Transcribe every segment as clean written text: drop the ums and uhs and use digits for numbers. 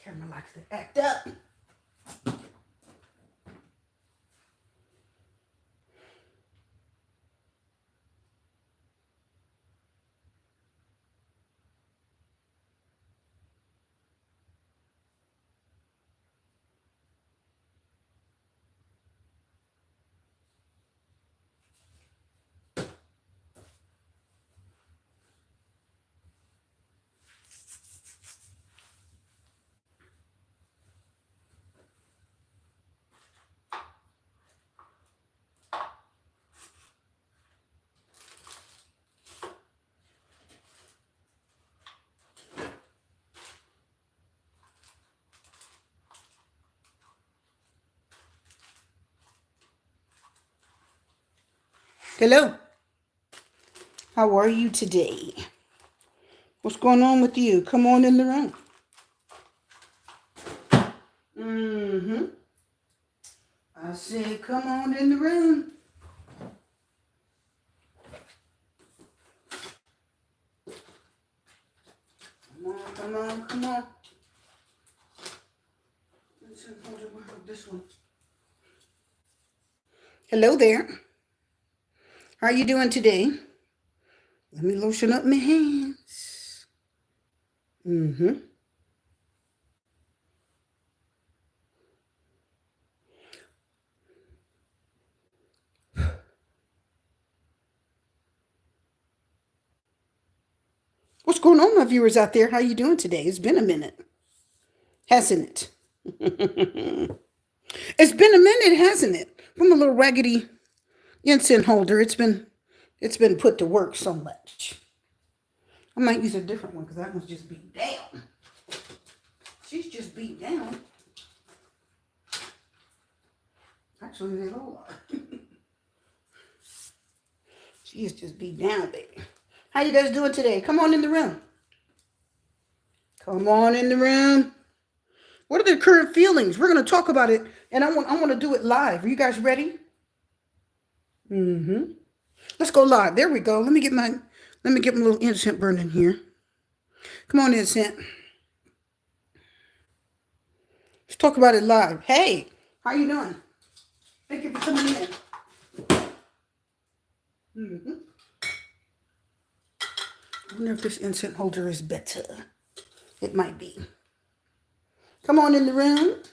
Camera likes to act up. Hello. How are you today? What's going on with you? Come on in the room. I said, come on in the room. Come on, come on. This one. Hello there. How are you doing today? Let me lotion up my hands. What's going on, my viewers out there? How are you doing today? It's been a minute, hasn't it? It's been a minute, hasn't it? From a little raggedy incense holder. It's been put to work so much. I might use a different one because that one's just beat down. She's just beat down. Actually, they all are. She is just beat down, baby. How you guys doing today? Come on in the room. Come on in the room. What are their current feelings? We're going to talk about it, and I want to do it live. Are you guys ready? Let's go live. There we go. Let me get my little incense burning here. Come on, incense. Let's talk about it live. Hey, how you doing? Thank you for coming in. I wonder if this incense holder is better. It might be. Come on in the room.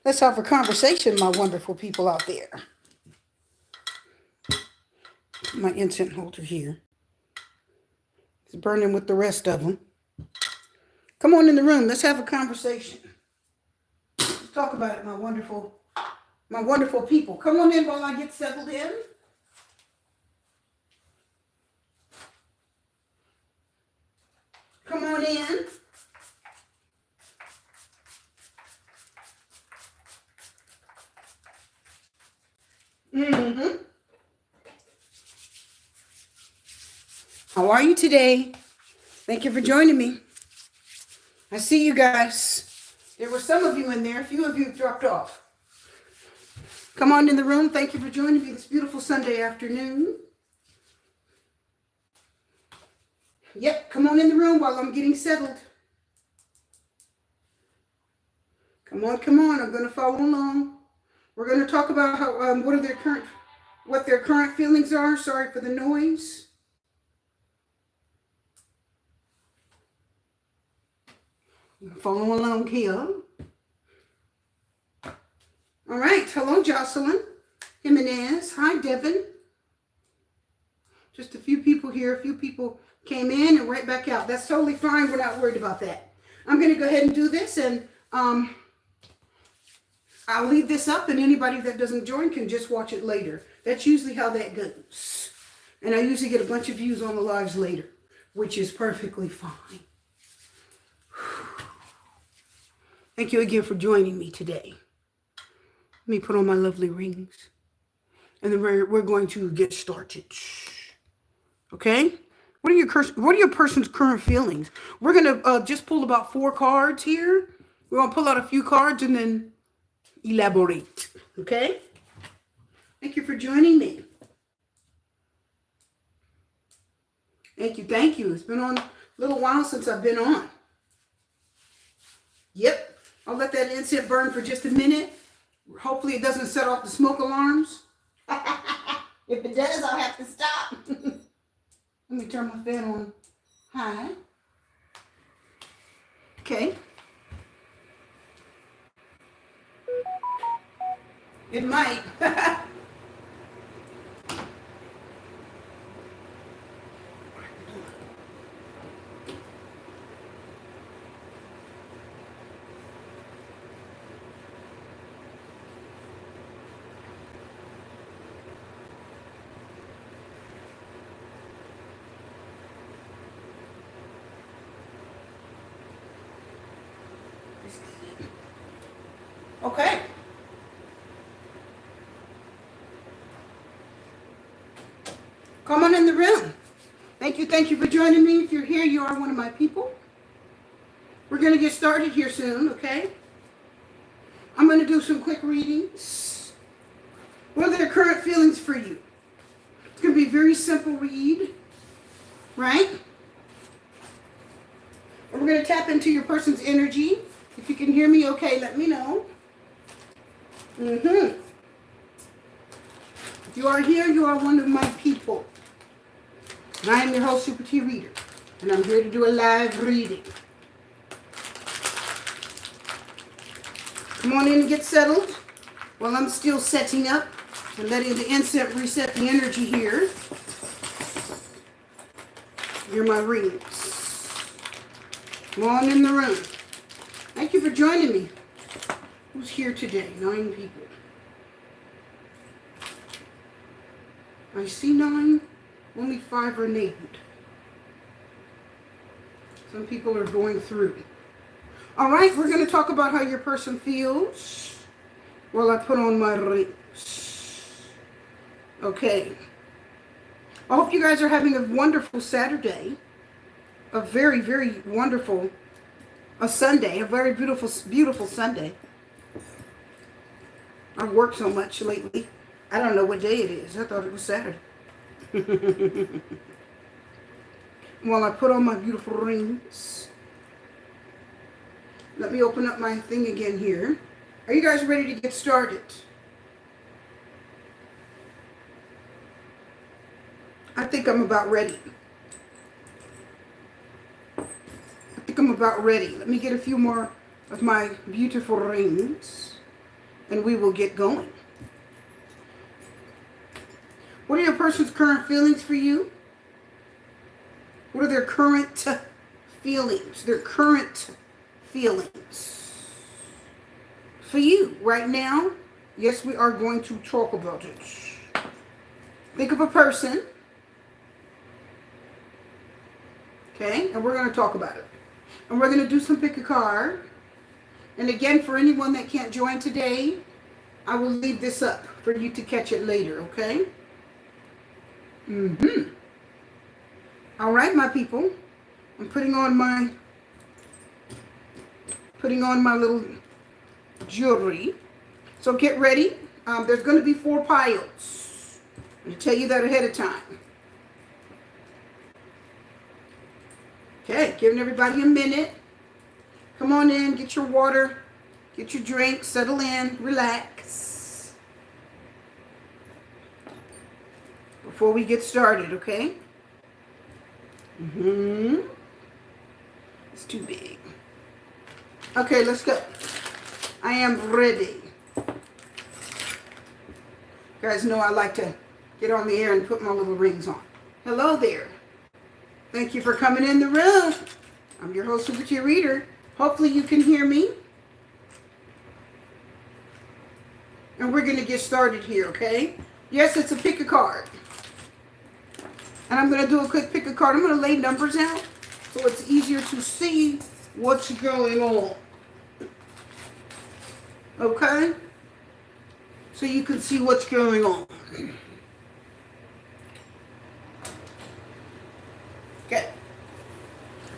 Let's have a conversation, my wonderful people out there. My incense holder here. It's burning with the rest of them. Come on in the room. Let's have a conversation. Let's talk about it, my wonderful people. Come on in while I get settled in. Come on in. How are you today? Thank you for joining me. I see you guys. There were some of you in there. A few of you have dropped off. Come on in the room. Thank you for joining me this beautiful Sunday afternoon. Yep, come on in the room while I'm getting settled. Come on. I'm going to follow along. We're going to talk about how what their current feelings are. Sorry for the noise. Follow along here. All right. Hello, Jocelyn Jimenez. Hi, Devin. Just a few people here. A few people came in and right back out. That's totally fine. We're not worried about that. I'm going to go ahead and do this, and I'll leave this up, and anybody that doesn't join can just watch it later. That's usually how that goes. And I usually get a bunch of views on the lives later, which is perfectly fine. Thank you again for joining me today. Let me put on my lovely rings. And then we're going to get started. Okay? What are your person's current feelings? We're going to just pull about 4 cards here. We're going to pull out a few cards and then elaborate. Okay? Thank you for joining me. Thank you. It's been on a little while since I've been on. Yep. I'll let that incense burn for just a minute. Hopefully it doesn't set off the smoke alarms. If it does, I'll have to stop. Let me turn my fan on high. Okay. It might. Okay. Come on in the room. Thank you for joining me. If you're here, you are one of my people. We're going to get started here soon, okay? I'm going to do some quick readings. What are their current feelings for you? It's going to be a very simple read, right? And we're going to tap into your person's energy. If you can hear me okay, let me know. If you are here, you are one of my people. And I am your host, Super T Reader. And I'm here to do a live reading. Come on in and get settled while I'm still setting up and letting the incense reset the energy here. Here are my rings. Come on in the room. Thank you for joining me. Who's here today? 9 people. I see 9. Only 5 are named. Some people are going through. All right, we're going to talk about how your person feels while I put on my rings. Okay. I hope you guys are having a wonderful Saturday. A very, very wonderful Sunday. A very beautiful, beautiful Sunday. I've worked so much lately. I don't know what day it is. I thought it was Saturday. While I put on my beautiful rings. Let me open up my thing again here. Are you guys ready to get started? I think I'm about ready. Let me get a few more of my beautiful rings and we will get going. What are your person's current feelings for you? What are their current feelings? Their current feelings for you right now? Yes, we are going to talk about it. Think of a person. Okay, and we're going to talk about it. And we're going to do some pick a card. And again, for anyone that can't join today, I will leave this up for you to catch it later, okay? All right, my people. I'm putting on my little jewelry. So get ready. There's going to be 4 piles. I'm going to tell you that ahead of time. Okay, giving everybody a minute. Come on in, get your water, get your drink, settle in, relax. Before we get started, okay? It's too big. Okay, let's go. I am ready. You guys know I like to get on the air and put my little rings on. Hello there. Thank you for coming in the room. I'm your host, Super T Reader. Hopefully you can hear me. And we're going to get started here, okay? Yes, it's a pick a card. And I'm going to do a quick pick a card. I'm going to lay numbers out so it's easier to see what's going on. Okay? So you can see what's going on. Okay.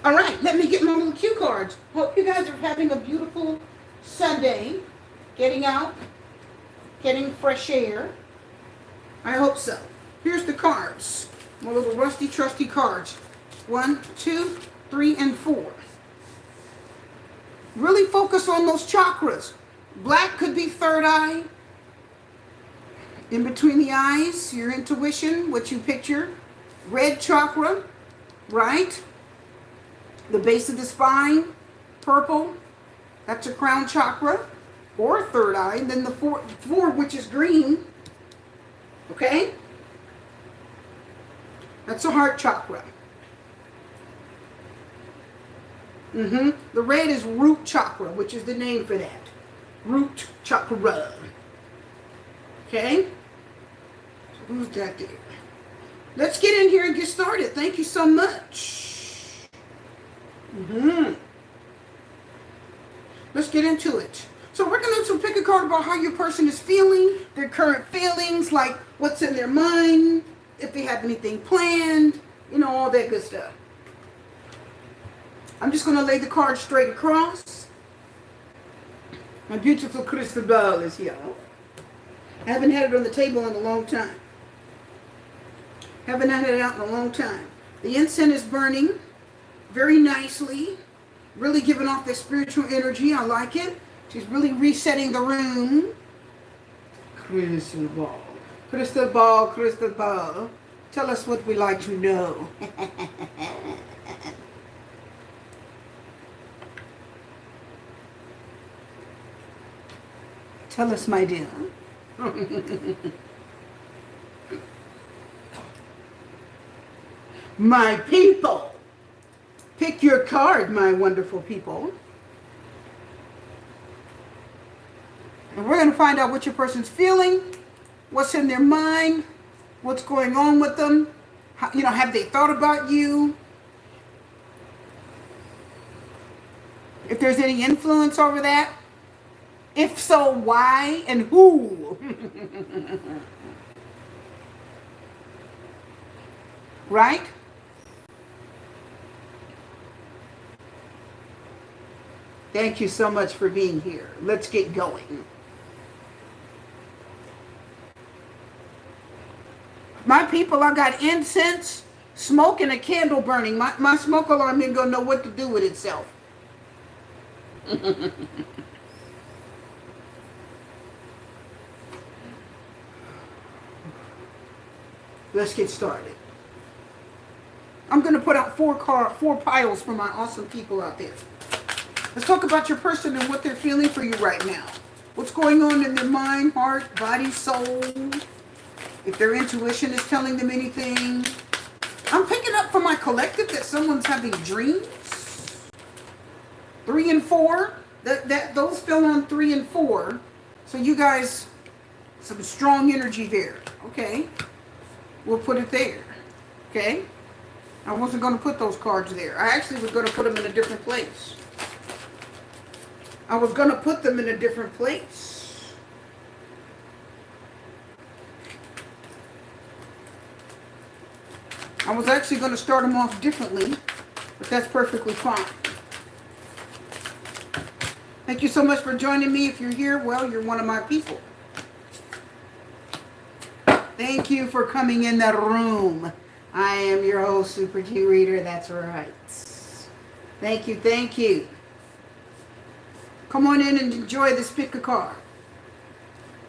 All right, let me get my little cue cards. Hope you guys are having a beautiful Sunday. Getting out, getting fresh air. I hope so. Here's the cards. My little rusty, trusty cards. 1, 2, 3, and 4. Really focus on those chakras. Black could be third eye. In between the eyes, your intuition, what you picture. Red chakra, right? The base of the spine, purple. That's your crown chakra. Or third eye. And then the four, which is green. Okay? That's a heart chakra. The red is root chakra, which is the name for that. Root chakra. Okay? So who's that there? Let's get in here and get started. Thank you so much. Let's get into it. So we're going to pick a card about how your person is feeling, their current feelings, like what's in their mind, if they have anything planned, you know, all that good stuff. I'm just going to lay the card straight across. My beautiful crystal ball is here. I haven't had it on the table in a long time. Haven't had it out in a long time. The incense is burning very nicely. Really giving off that spiritual energy. I like it. She's really resetting the room. Crystal ball. Crystal ball, crystal ball. Tell us what we like to know. Tell us, my dear. My people. Pick your card, my wonderful people. And we're going to find out what your person's feeling, what's in their mind, what's going on with them. How, you know, have they thought about you? If there's any influence over that. If so, why and who? Right? Thank you so much for being here. Let's get going. My people, I got incense, smoke, and a candle burning. My smoke alarm ain't gonna know what to do with itself. Let's get started. I'm going to put out four piles for my awesome people out there. Let's talk about your person and what they're feeling for you right now. What's going on in their mind, heart, body, soul. If their intuition is telling them anything. I'm picking up for my collective that someone's having dreams. 3 and 4. Those fell on 3 and 4. So you guys, some strong energy there. Okay. We'll put it there. Okay? I wasn't going to put those cards there. I actually was going to put them in a different place. I was going to put them in a different place. I was actually going to start them off differently, but that's perfectly fine. Thank you so much for joining me. If you're here, well, you're one of my people. Thank you for coming in the room. I am your host, Super G Reader. That's right. Thank you, thank you. Come on in and enjoy this pick a card.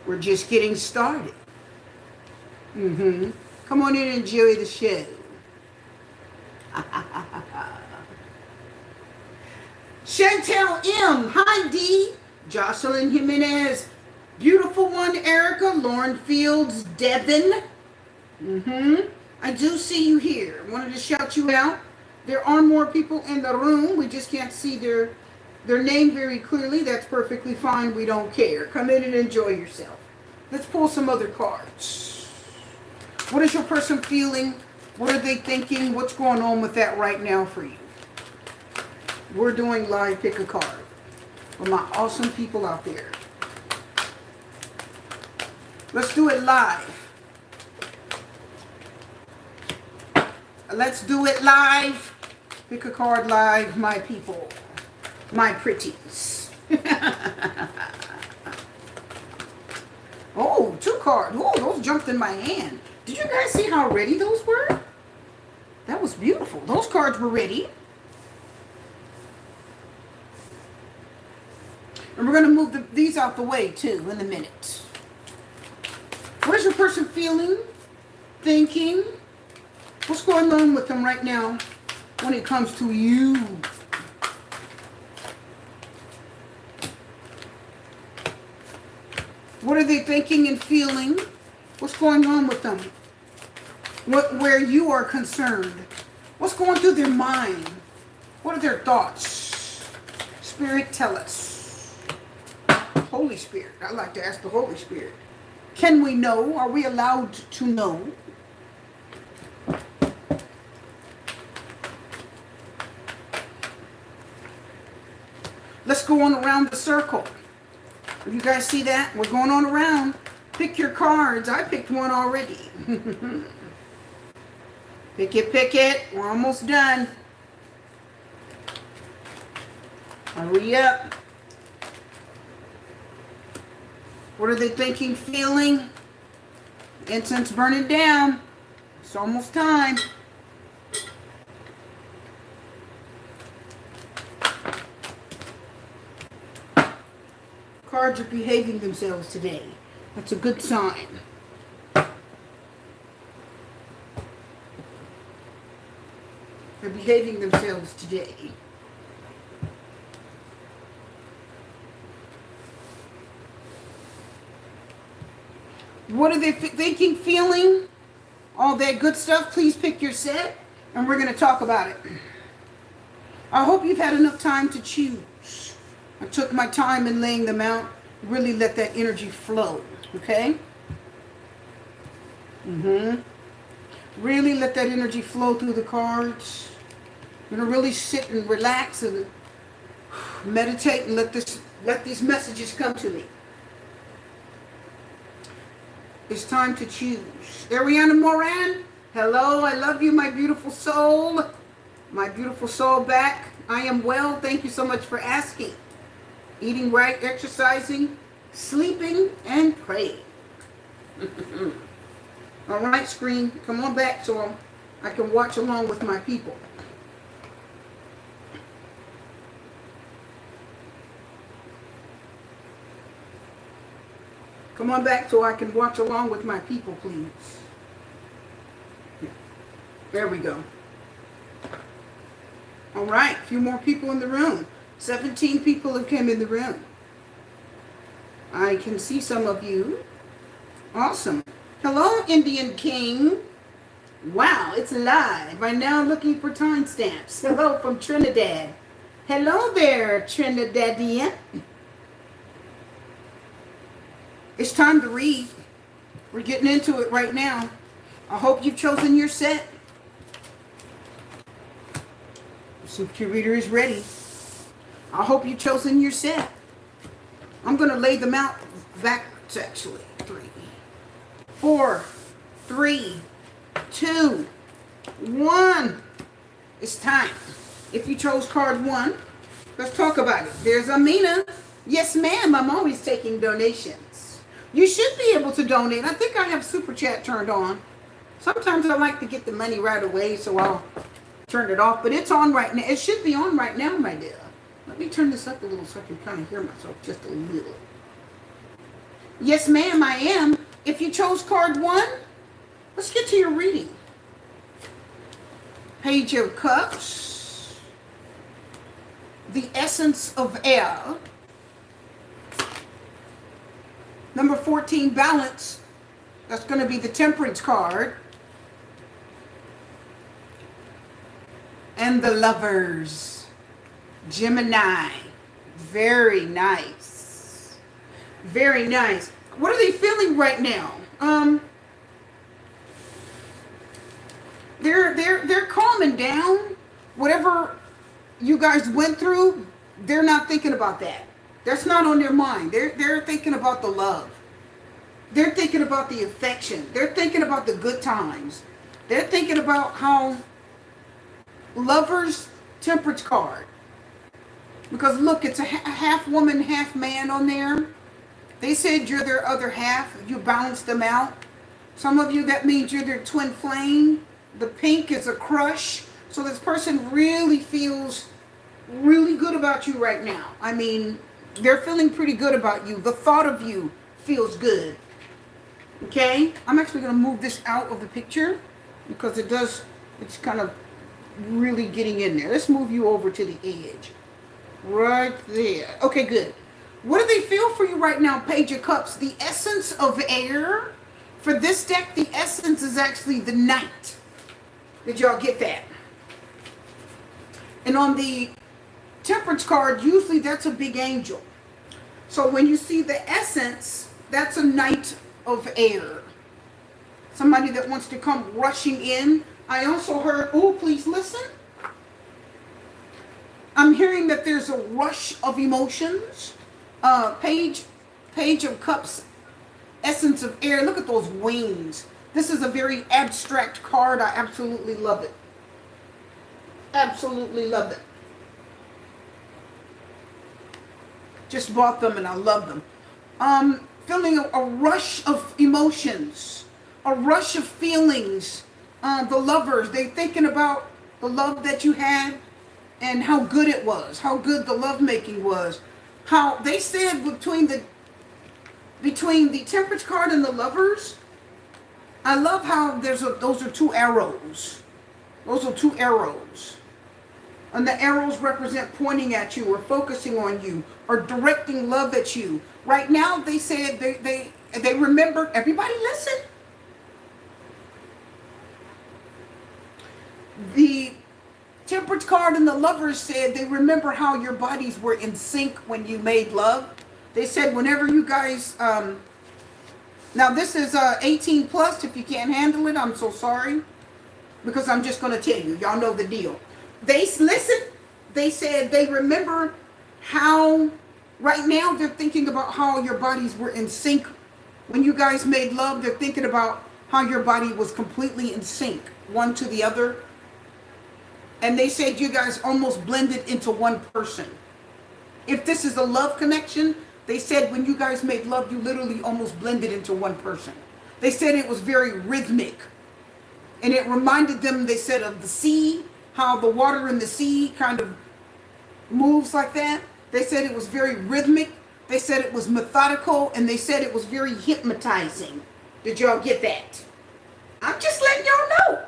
We're just getting started. Come on in and enjoy the show. Chantel M. Hi, D. Jocelyn Jimenez. Beautiful one, Erica. Lauren Fields. Devin. I do see you here. Wanted to shout you out. There are more people in the room. We just can't see their name very clearly. That's perfectly fine. We don't care. Come in and enjoy yourself. Let's pull some other cards. What is your person feeling? What are they thinking? What's going on with that right now for you? We're doing live pick a card for my awesome people out there. Let's do it live. Let's do it live. Pick a card live, my people. My pretties. Oh, 2 cards. Oh, those jumped in my hand. Did you guys see how ready those were? That was beautiful. Those cards were ready. And we're going to move these out the way too in a minute. What is your person feeling, thinking? What's going on with them right now when it comes to you? What are they thinking and feeling? What's going on with them? Where you are concerned? What's going through their mind? What are their thoughts? Spirit, tell us. Holy Spirit. I like to ask the Holy Spirit. Can we know? Are we allowed to know? Let's go on around the circle. If you guys see that, we're going on around. Pick your cards. I picked one already. Pick it, pick it. We're almost done. Hurry up. What are they thinking, feeling? Incense burning down. It's almost time. Cards are behaving themselves today. That's a good sign. They're behaving themselves today. What are they thinking, feeling? All that good stuff. Please pick your set and we're going to talk about it. I hope you've had enough time to choose. I took my time in laying them out. Really let that energy flow. Okay? Really let that energy flow through the cards. I'm going to really sit and relax and meditate and let these messages come to me. It's time to choose. Ariana Moran, hello, I love you, my beautiful soul. My beautiful soul back. I am well. Thank you so much for asking. Eating right, exercising, sleeping, and praying. All right, screen, come on back so I can watch along with my people. Come on back so I can watch along with my people, please. There we go. All right, a few more people in the room. 17 people have come in the room. I can see some of you. Awesome. Hello, Indian King. Wow, it's live. I'm now looking for timestamps. Hello from Trinidad. Hello there, Trinidadian. It's time to read. We're getting into it right now. I hope you've chosen your set. Super Reader is ready. I hope you've chosen your set. I'm going to lay them out backwards, actually. 3, 4, 3, 2, 1. It's time. If you chose card 1, let's talk about it. There's Amina. Yes, ma'am. I'm always taking donations. You should be able to donate. I think I have Super Chat turned on. Sometimes I like to get the money right away, so I'll turn it off. But it's on right now. It should be on right now, my dear. Let me turn this up a little so I can kind of hear myself just a little. Yes, ma'am, I am. If you chose card 1, let's get to your reading. Page of Cups. The Essence of Air. Number 14, Balance. That's going to be the Temperance card. And the Lovers. Gemini. Very nice. Very nice. What are they feeling right now? They're calming down. Whatever you guys went through, they're not thinking about that. That's not on their mind. They're thinking about the love. They're thinking about the affection. They're thinking about the good times. They're thinking about how Lovers, Temperance card. Because look, it's a half woman, half man on there. They said you're their other half. You balance them out. Some of you, that means you're their twin flame. The pink is a crush. So this person really feels really good about you right now. I mean, They're feeling pretty good about you. The thought of you feels good. Okay? I'm actually going to move this out of the picture because it's kind of really getting in there. Let's move you over to the edge. Right there. Okay, good. What do they feel for you right now, Page of Cups? The essence of air. For this deck, the essence is actually the Knight. Did y'all get that? And on the Temperance card, usually that's a big angel. So when you see the essence, that's a Knight of air. Somebody that wants to come rushing in. I also heard, oh, please listen. I'm hearing that there's a rush of emotions. Page of Cups, essence of air. Look at those wings. This is a very abstract card. I absolutely love it. Absolutely love it. Just bought them and I love them. Feeling a rush of emotions, a rush of feelings. The lovers, they thinking about the love that you had and how good it was, how good the lovemaking was. How they said between the Temperance card and the Lovers, I love how those are two arrows. Those are two arrows. And the arrows represent pointing at you or focusing on you or directing love at you. Right now, they said they remembered. Everybody listen. The Temperance card and the Lovers said they remember how your bodies were in sync when you made love. They said whenever you guys, now this is 18 plus. If you can't handle it, I'm so sorry. Because I'm just going to tell you. Y'all know the deal. They said they remember how, right now they're thinking about how your bodies were in sync. When you guys made love, they're thinking about how your body was completely in sync, one to the other. And they said you guys almost blended into one person. If this is a love connection, they said when you guys made love, you literally almost blended into one person. They said it was very rhythmic. And it reminded them, they said, of the sea, how the water in the sea kind of moves like that. They said it was very rhythmic. They said it was methodical. And they said it was very hypnotizing. Did y'all get that? I'm just letting y'all know.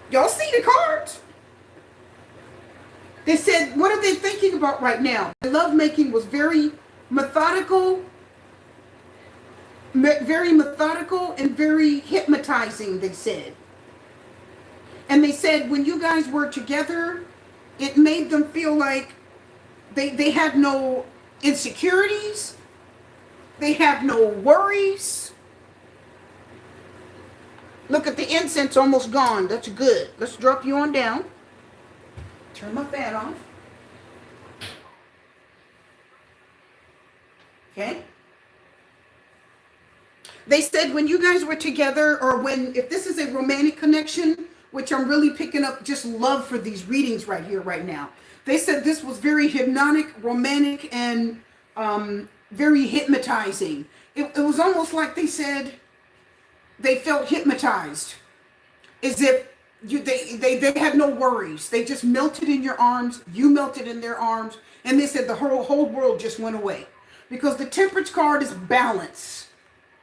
Y'all see the cards. They said, what are they thinking about right now? The lovemaking was very methodical and very hypnotizing, they said. And they said when you guys were together, it made them feel like they had no insecurities. They have no worries. Look at the incense almost gone. That's good. Let's drop you on down. Turn my fan off. Okay. They said when you guys were together, or if this is a romantic connection, which I'm really picking up just love for these readings right here, right now. They said this was very hypnotic, romantic, and very hypnotizing. It was almost like they said they felt hypnotized, as if they had no worries. They just melted in your arms. You melted in their arms. And they said the whole world just went away. Because the Temperance card is balance.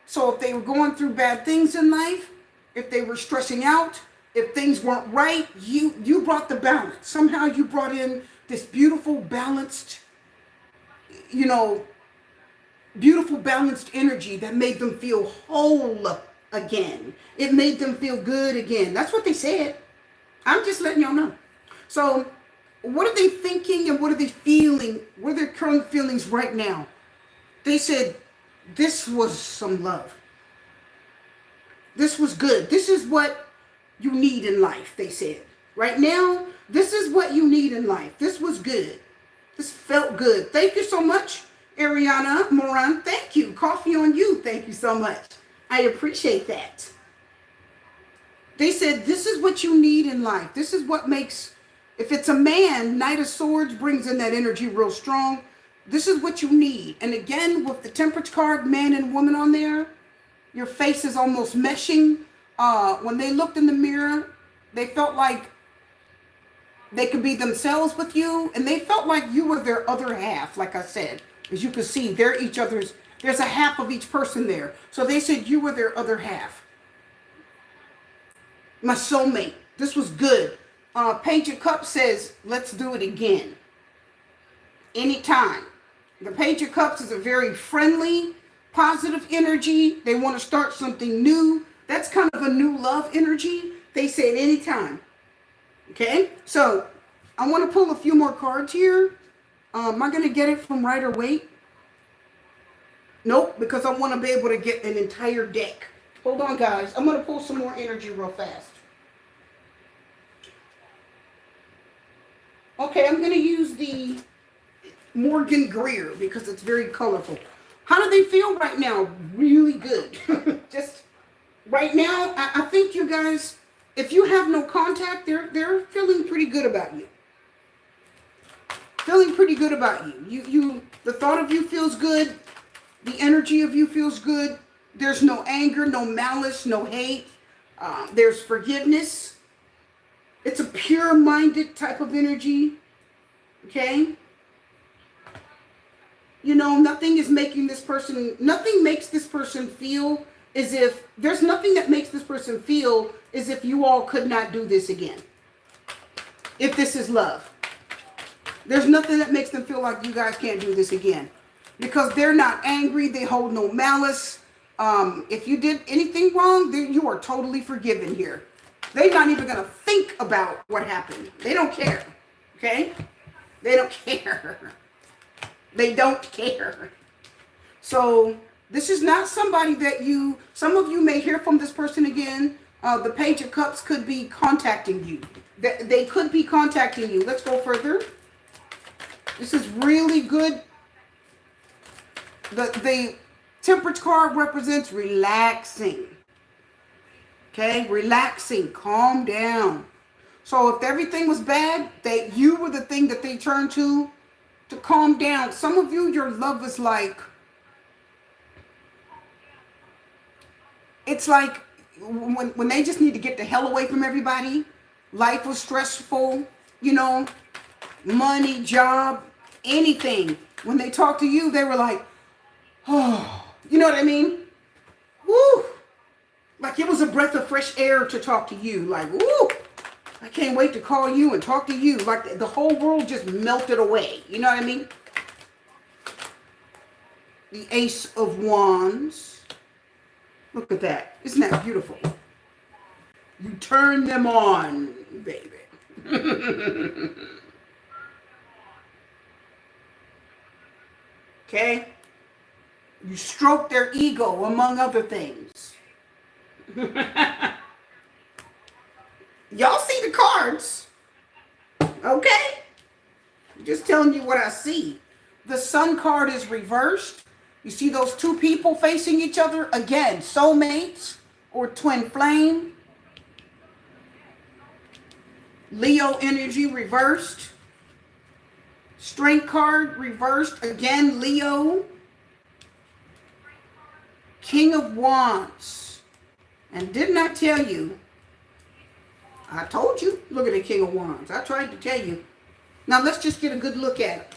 So if they were going through bad things in life, if they were stressing out, if things weren't right, you brought the balance. Somehow you brought in this beautiful, balanced, beautiful, balanced energy that made them feel whole again. It made them feel good again. That's what they said. I'm just letting y'all know. So what are they thinking and what are they feeling? What are their current feelings right now? They said, this was some love. This was good. This is what you need in life, they said. Right now, this is what you need in life. This was good. This felt good. Thank you so much, Ariana Moran. Thank you. Coffee on you. Thank you so much. I appreciate that. They said, this is what you need in life. This is what makes, if it's a man, Knight of Swords brings in that energy real strong. This is what you need. And again, with the Temperance card, man and woman on there, your face is almost meshing. When they looked in the mirror, they felt like They could be themselves with you, and they felt like you were their other half, like I said. As you can see, they're each other's, there's a half of each person there. So they said you were their other half. My soulmate. This was good. Page of Cups says, let's do it again. Anytime. The Page of Cups is a very friendly, positive energy. They want to start something new. That's kind of a new love energy. They said anytime. Okay, so I want to pull a few more cards here. Am I going to get it from Rider-Waite? Nope, because I want to be able to get an entire deck. Hold on, guys. I'm going to pull some more energy real fast. Okay, I'm going to use the Morgan Greer because it's very colorful. How do they feel right now? Really good. Just right now, I think you guys, if you have no contact, they're feeling pretty good about you. Feeling pretty good about you. The thought of you feels good. The energy of you feels good. There's no anger, no malice, no hate. There's forgiveness. It's a pure-minded type of energy. Okay? You know, nothing is making this person, nothing makes this person feel as if, there's nothing that makes this person feel as if you all could not do this again. If this is love. There's nothing that makes them feel like you guys can't do this again. Because they're not angry, they hold no malice. If you did anything wrong, then you are totally forgiven here. They're not even going to think about what happened. They don't care. Okay? They don't care. They don't care. So this is not somebody that you, some of you may hear from this person again. The Page of Cups could be contacting you. They could be contacting you. Let's go further. This is really good. The Temperance card represents relaxing. Okay, relaxing, calm down. So if everything was bad, that you were the thing that they turned to calm down. Some of you, your love is like, it's like when they just need to get the hell away from everybody. Life was stressful, you know, money, job, anything. When they talk to you, they were like, oh, you know what I mean? Woo! Like it was a breath of fresh air to talk to you. Like, woo! I can't wait to call you and talk to you. Like the whole world just melted away. You know what I mean? The Ace of Wands. Look at that. Isn't that beautiful? You turn them on, baby. Okay? You stroke their ego, among other things. Y'all see the cards. Okay? I'm just telling you what I see. The Sun card is reversed. You see those two people facing each other? Again, soulmates or twin flame. Leo energy reversed. Strength card reversed. Again, Leo. King of Wands. And didn't I tell you? I told you. Look at the King of Wands. I tried to tell you. Now let's just get a good look at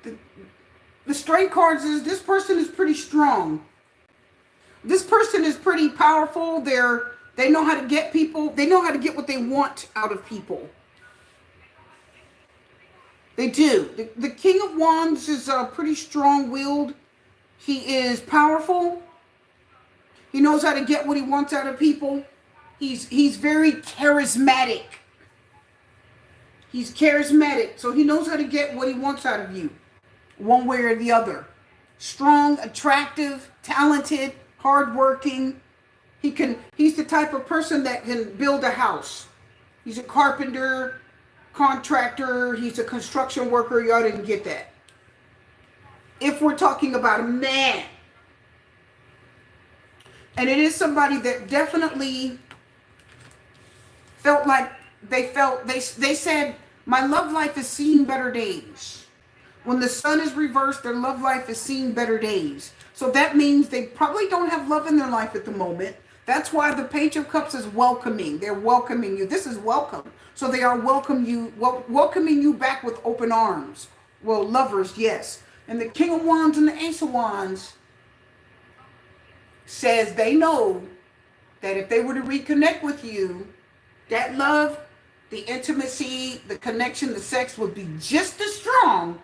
it. The strength cards is this person is pretty strong. This person is pretty powerful. They know how to get people. They know how to get what they want out of people. They do. The King of Wands is pretty strong-willed. He is powerful. He knows how to get what he wants out of people. He's very charismatic. He's charismatic, so he knows how to get what he wants out of you, one way or the other. Strong, attractive, talented, hardworking. He's the type of person that can build a house. He's a carpenter, contractor. He's a construction worker. Y'all didn't get that. If we're talking about a man. And it is somebody that definitely felt like they said, my love life is seeing better days. When the sun is reversed, their love life is seeing better days. So that means they probably don't have love in their life at the moment. That's why the Page of Cups is welcoming. They're welcoming you. This is welcome. So they are welcoming you back with open arms. Well, lovers, yes. And the King of Wands and the Ace of Wands says they know that if they were to reconnect with you, that love, the intimacy, the connection, the sex would be just as strong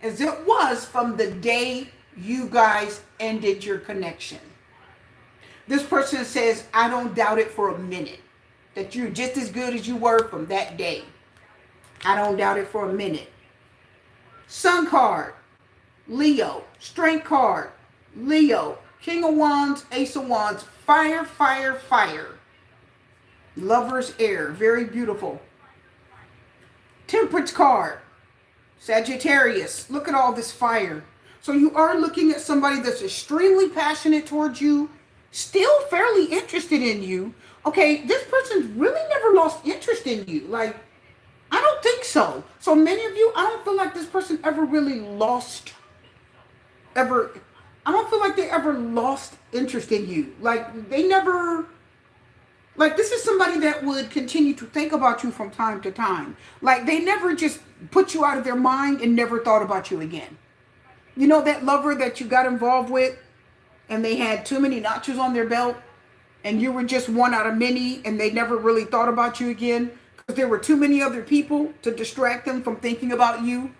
as it was from the day you guys ended your connection. This person says, I don't doubt it for a minute, that you're just as good as you were from that day. I don't doubt it for a minute. Sun card, Leo. Strength card, Leo. King of Wands, Ace of Wands. Fire, fire, fire. Lover's air. Very beautiful. Temperance card, Sagittarius. Look at all this fire. So you are looking at somebody that's extremely passionate towards you, still fairly interested in you. Okay, this person's really never lost interest in you. Like, I don't think so. So many of you, I don't feel like this person ever really I don't feel like they ever lost interest in you. Like, they never, like, this is somebody that would continue to think about you from time to time. Like, they never just put you out of their mind and never thought about you again. You know that lover that you got involved with and they had too many notches on their belt and you were just one out of many and they never really thought about you again because there were too many other people to distract them from thinking about you?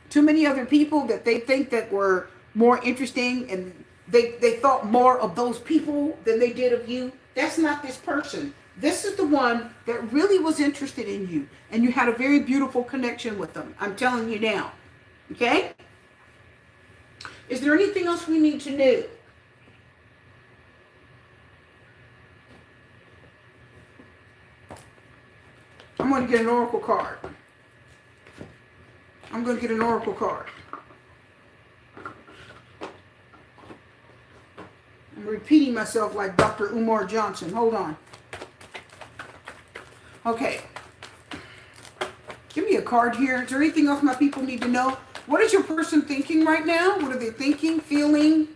Too many other people that they think that were more interesting and they thought more of those people than they did of you? That's not this person. This is the one that really was interested in you and you had a very beautiful connection with them. I'm telling you now. Okay? Is there anything else we need to do? I'm going to get an oracle card. I'm going to get an oracle card. I'm repeating myself like Dr. Umar Johnson. Hold on. Okay. Give me a card here. Is there anything else my people need to know? What is your person thinking right now? What are they thinking, feeling?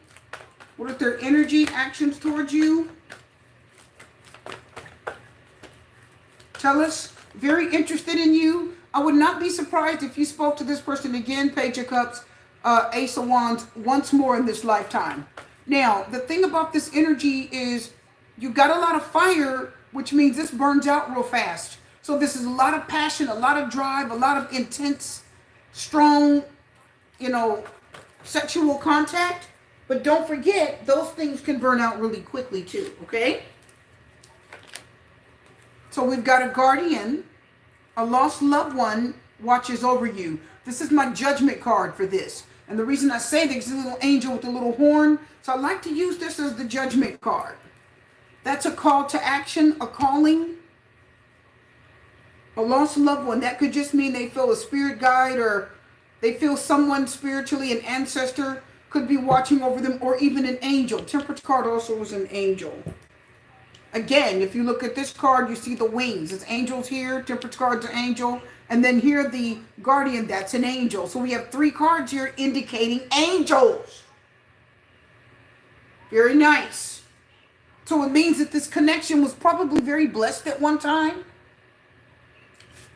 What are their energy, actions towards you? Tell us. Very interested in you. I would not be surprised if you spoke to this person again, Page of Cups, Ace of Wands, once more in this lifetime. Now, the thing about this energy is you got a lot of fire, which means this burns out real fast. So this is a lot of passion, a lot of drive, a lot of intense, strong, sexual contact. But don't forget, those things can burn out really quickly too, okay? So we've got a guardian, a lost loved one watches over you. This is my judgment card for this. And the reason I say this is a little angel with a little horn. So I like to use this as the judgment card. That's a call to action, a calling. A lost loved one. That could just mean they feel a spirit guide or they feel someone spiritually, an ancestor, could be watching over them, or even an angel. Temperance card also is an angel. Again, if you look at this card, you see the wings. It's angels here. Temperance card's an angel. And then here, the guardian, that's an angel. So we have 3 cards here indicating angels. Very nice. So it means that this connection was probably very blessed at one time.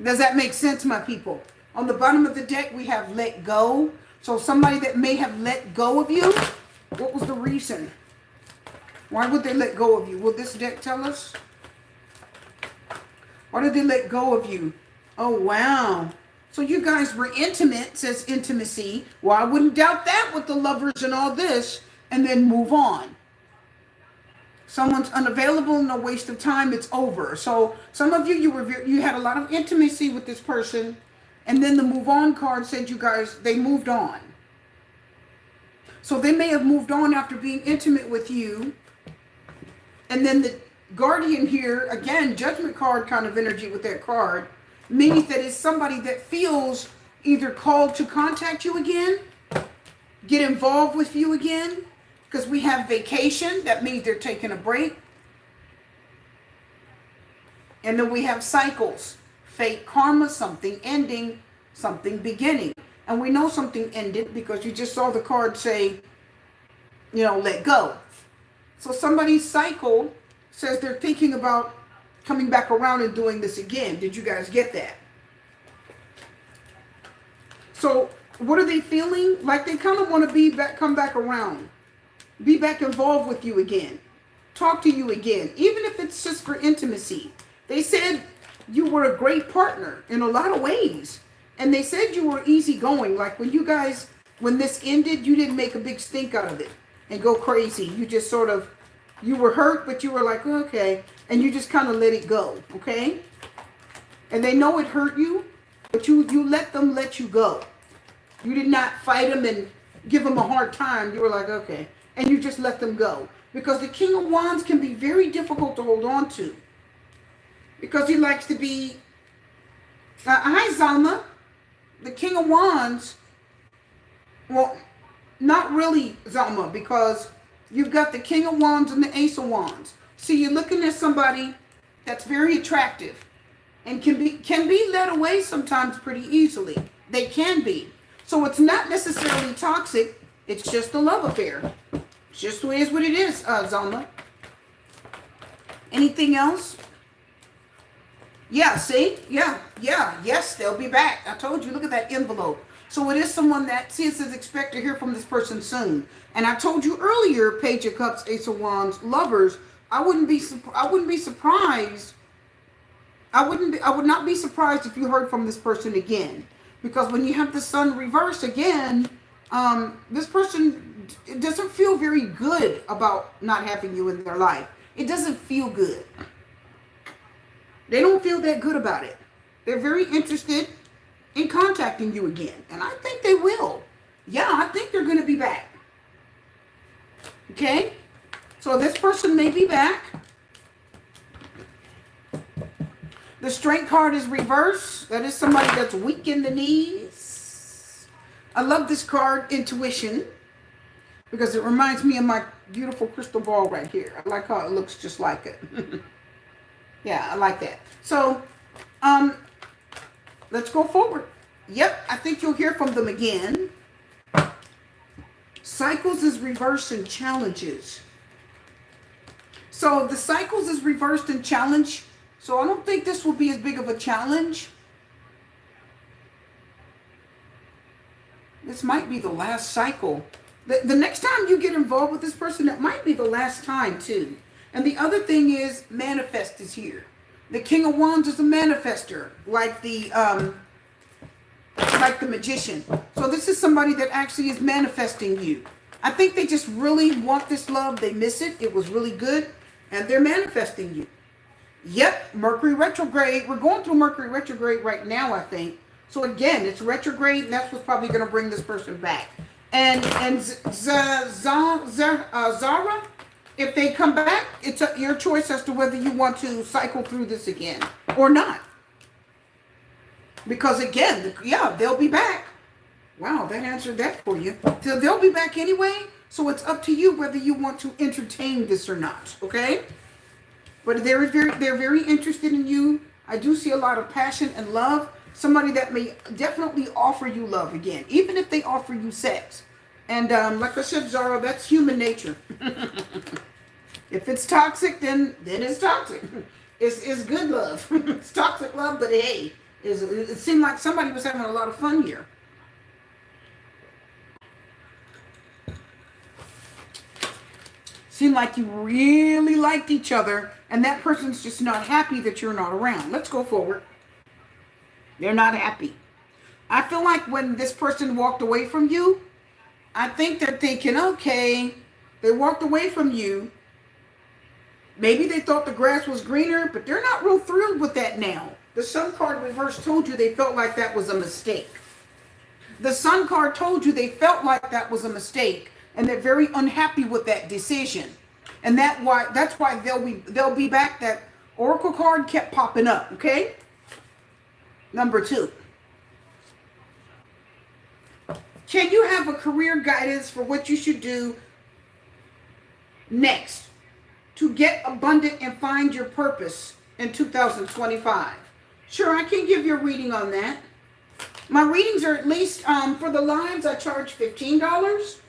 Does that make sense, my people? On the bottom of the deck, we have let go. So somebody that may have let go of you, what was the reason? Why would they let go of you? Will this deck tell us? Why did they let go of you? Oh, wow. So you guys were intimate, says intimacy. Well, I wouldn't doubt that with the lovers and all this, and then move on. Someone's unavailable, no waste of time, it's over. So some of you, you had a lot of intimacy with this person, and then the move on card said you guys, they moved on. So they may have moved on after being intimate with you. And then the guardian here, again, judgment card kind of energy with that card, means that it's somebody that feels either called to contact you again, get involved with you again, because we have vacation, that means they're taking a break. And then we have cycles, fate, karma, something ending, something beginning. And we know something ended because you just saw the card say, let go. So somebody's cycle says they're thinking about coming back around and doing this again. Did you guys get that? So what are they feeling? Like they kind of want to be back, come back around, be back involved with you again, talk to you again, even if it's just for intimacy. They said you were a great partner in a lot of ways. And they said you were easygoing. Like when you guys, when this ended, you didn't make a big stink out of it and go crazy. You just sort of, you were hurt, but you were like, okay. And you just kind of let it go, okay? And they know it hurt you, but you let them let you go. You did not fight them and give them a hard time. You were like, okay. And you just let them go. Because the King of Wands can be very difficult to hold on to. Because he likes to be, hi Zalma. The King of Wands, well, not really Zalma, because you've got the King of Wands and the Ace of Wands. See, you're looking at somebody that's very attractive and can be led away sometimes pretty easily. They can be. So it's not necessarily toxic. It's just a love affair. It's just the way it's what it is, Zalma. Anything else? Yeah, see? Yeah, yes, they'll be back. I told you, look at that envelope. So it is someone that says expect to hear from this person soon. And I told you earlier, Page of Cups, Ace of Wands, lovers, I wouldn't be surprised. I would not be surprised if you heard from this person again. Because when you have the Sun reverse again, this person doesn't feel very good about not having you in their life. It doesn't feel good. They don't feel that good about it. They're very interested in contacting you again. And I think they will. Yeah, I think they're going to be back. Okay? So this person may be back. The Strength card is reversed. That is somebody that's weak in the knees. I love this card, Intuition, because it reminds me of my beautiful crystal ball right here. I like how it looks just like it. Yeah, I like that. So, let's go forward. Yep, I think you'll hear from them again. Cycles is reversed in challenges. So the cycles is reversed in challenge. So I don't think this will be as big of a challenge. This might be the last cycle. The next time you get involved with this person, it might be the last time too. And the other thing is, manifest is here. The King of Wands is a manifester, like the magician. So this is somebody that actually is manifesting you. I think they just really want this love. They miss it. It was really good. And they're manifesting you. Yep, Mercury retrograde. We're going through Mercury retrograde right now, I think. So again, it's retrograde, and that's what's probably going to bring this person back. And Zara, if they come back, it's your choice as to whether you want to cycle through this again or not. Because again, yeah, they'll be back. Wow, that answered that for you. So they'll be back anyway. So it's up to you whether you want to entertain this or not. Okay? But they're very interested in you. I do see a lot of passion and love. Somebody that may definitely offer you love again, even if they offer you sex. And like I said, Zara, that's human nature. If it's toxic, then it's toxic. It's good love. It's toxic love, but hey, it seemed like somebody was having a lot of fun here. Seemed like you really liked each other, and that person's just not happy that you're not around. Let's go forward. They're not happy. I feel like when this person walked away from you, I think they're thinking, okay, they walked away from you. Maybe they thought the grass was greener, but they're not real thrilled with that now. The Sun card reverse told you they felt like that was a mistake. The Sun card told you they felt like that was a mistake, and they're very unhappy with that decision. And that's why they'll be back. That Oracle card kept popping up, okay? Number 2. Can you have a career guidance for what you should do next to get abundant and find your purpose in 2025? Sure, I can give you a reading on that. My readings are at least, for the lives, I charge $15.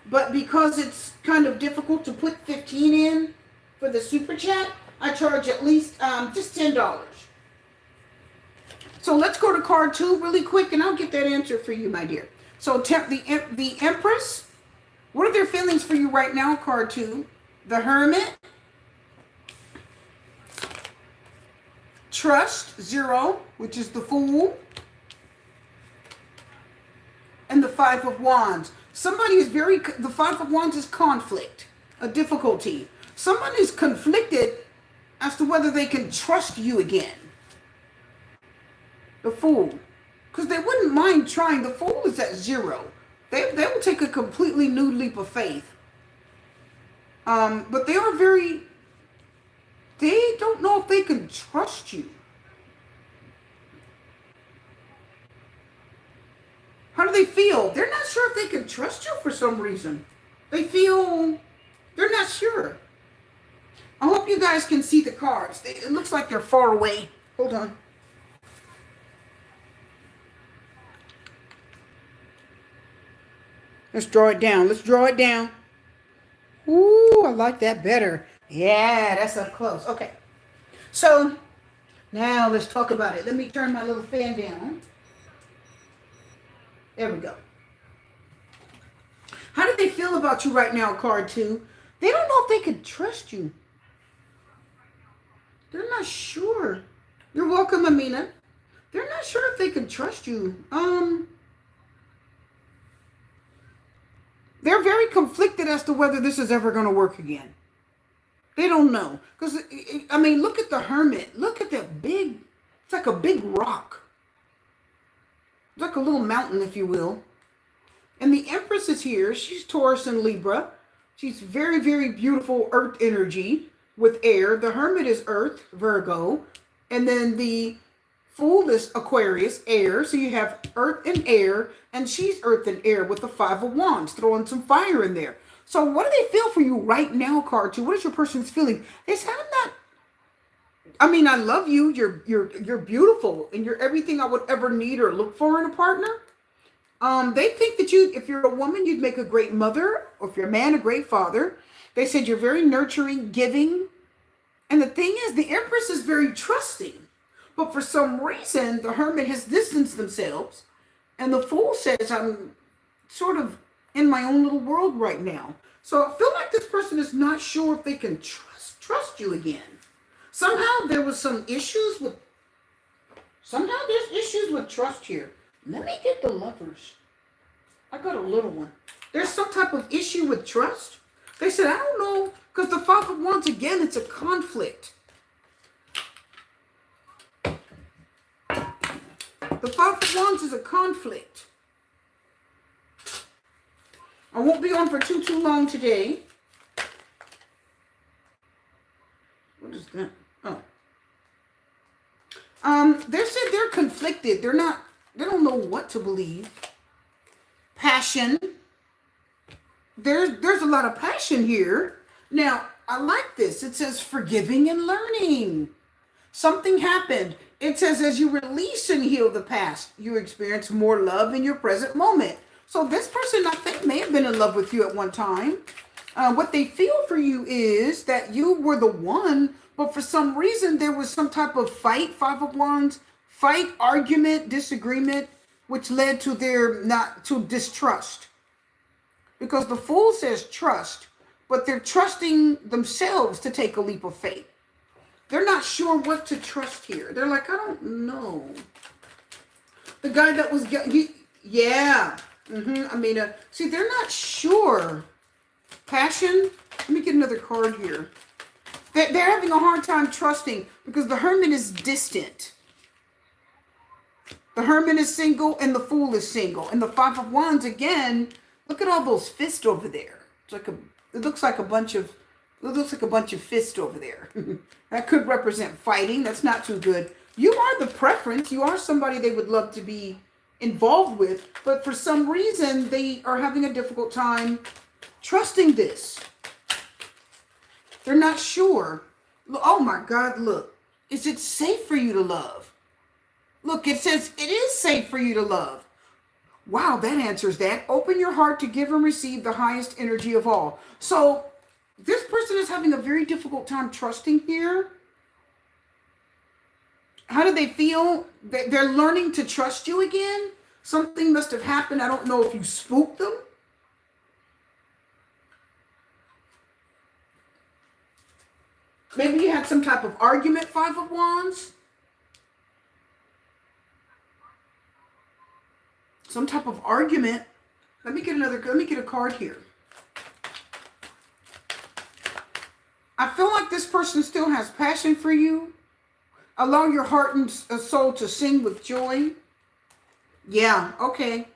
But because it's kind of difficult to put 15 in, for the super chat, I charge at least just $10. So let's go to card 2 really quick, and I'll get that answer for you, my dear. So the Empress, what are their feelings for you right now, card 2? The Hermit, Trust, 0, which is the Fool, and the Five of Wands. Somebody is the Five of Wands is conflict, a difficulty. Someone is conflicted as to whether they can trust you again. The Fool. Because they wouldn't mind trying. The Fool is at 0. They will take a completely new leap of faith. But they don't know if they can trust you. How do they feel? They're not sure if they can trust you for some reason. They're not sure. I hope you guys can see the cards. It looks like they're far away. Hold on. Let's draw it down. Ooh, I like that better. Yeah, that's up close. Okay. So, now let's talk about it. Let me turn my little fan down. There we go. How do they feel about you right now, card 2? They don't know if they can trust you. They're not sure. You're welcome, Amina. They're not sure if they can trust you. They're very conflicted as to whether this is ever going to work again. They don't know. Because, I mean, look at the Hermit. Look at that big, it's like a big rock. It's like a little mountain, if you will. And the Empress is here. She's Taurus and Libra. She's very, very beautiful earth energy with air. The Hermit is Earth, Virgo. And then the Fool is Aquarius, air. So you have earth and air. And she's earth and air with the Five of Wands, throwing some fire in there. So what do they feel for you right now, card 2? What is your person's feeling? They said, I love you. You're beautiful. And you're everything I would ever need or look for in a partner. They think that if you're a woman, you'd make a great mother, or if you're a man, a great father. They said you're very nurturing, giving. And the thing is, the Empress is very trusting. But for some reason, the Hermit has distanced themselves. And the Fool says, I'm sort of in my own little world right now. So I feel like this person is not sure if they can trust you again. Somehow there's issues with trust here. Let me get the Lovers. I got a little one. There's some type of issue with trust. They said, I don't know, because the Five of Wands, again, it's a conflict. The Five of Wands is a conflict. I won't be on for too long today. What is that? Oh. They said they're conflicted. They don't know what to believe. Passion. There's a lot of passion here. Now, I like this. It says forgiving and learning. Something happened. It says as you release and heal the past, you experience more love in your present moment. So this person, I think, may have been in love with you at one time. What they feel for you is that you were the one, but for some reason there was some type of fight, Five of Wands, fight, argument, disagreement, which led to distrust. Because the Fool says trust, but they're trusting themselves to take a leap of faith. They're not sure what to trust here. They're like, I don't know. The guy that was, yeah. See, they're not sure. Passion. Let me get another card here. They're having a hard time trusting because the Hermit is distant. The Hermit is single and the Fool is single. And the Five of Wands, again, look at all those fists over there. It looks like a bunch of fists over there. That could represent fighting. That's not too good. You are the preference. You are somebody they would love to be involved with, but for some reason they are having a difficult time trusting this. They're not sure. Oh my God, look. Is it safe for you to love? Look, it says it is safe for you to love. Wow, that answers that. Open your heart to give and receive the highest energy of all. So This person is having a very difficult time trusting here. How do they feel? They're learning to trust you again. Something must have happened. I don't know if you spooked them. Maybe you had some type of argument, Five of Wands. Some type of argument. Let me get a card here. I feel like this person still has passion for you. Allow your heart and soul to sing with joy. Yeah, okay.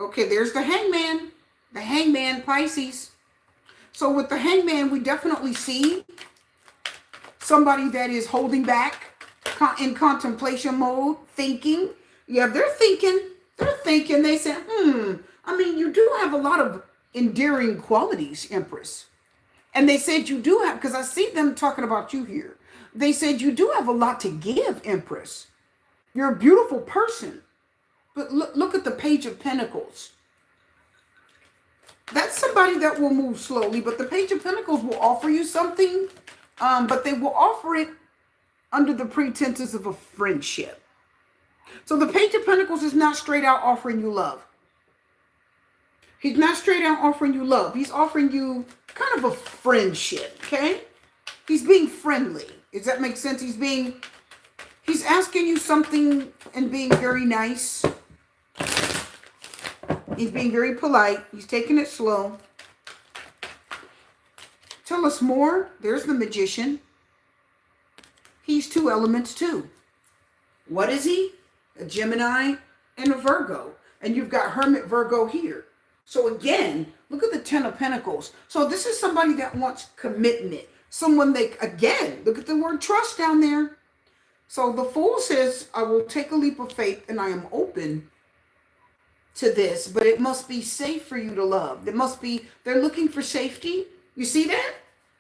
Okay, there's the Hangman. The Hangman, Pisces. So with the Hangman, we definitely see somebody that is holding back, in contemplation mode, thinking. Yeah, they're thinking. They're thinking. They say, I mean, you do have a lot of endearing qualities, Empress. And they said you do have, because I see them talking about you here. They said you do have a lot to give, Empress. You're a beautiful person. But look at the Page of Pentacles. That's somebody that will move slowly, but the Page of Pentacles will offer you something, but they will offer it under the pretenses of a friendship. So the Page of Pentacles is not straight out offering you love. He's not straight out offering you love. He's offering you kind of a friendship, okay? He's being friendly. Does that make sense? He's asking you something and being very nice. He's being very polite. He's taking it slow. Tell us more. There's the Magician. He's 2 elements too. What is he? A Gemini and a Virgo. And you've got Hermit Virgo here. So again, look at the 10 of Pentacles. So this is somebody that wants commitment. Someone again, look at the word trust down there. So the Fool says, I will take a leap of faith and I am open to this, but it must be safe for you to love. They're looking for safety. You see that?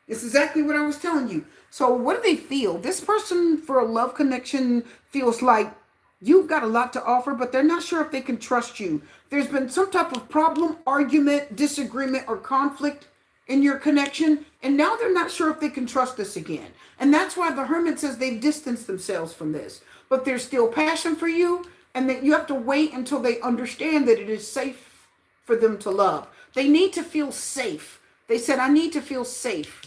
It's exactly what I was telling you. So what do they feel? This person for a love connection feels like you've got a lot to offer, but they're not sure if they can trust you. There's been some type of problem, argument, disagreement, or conflict in your connection, and now they're not sure if they can trust this again. And that's why the Hermit says they've distanced themselves from this. But there's still passion for you, and that you have to wait until they understand that it is safe for them to love. They need to feel safe. They said, I need to feel safe.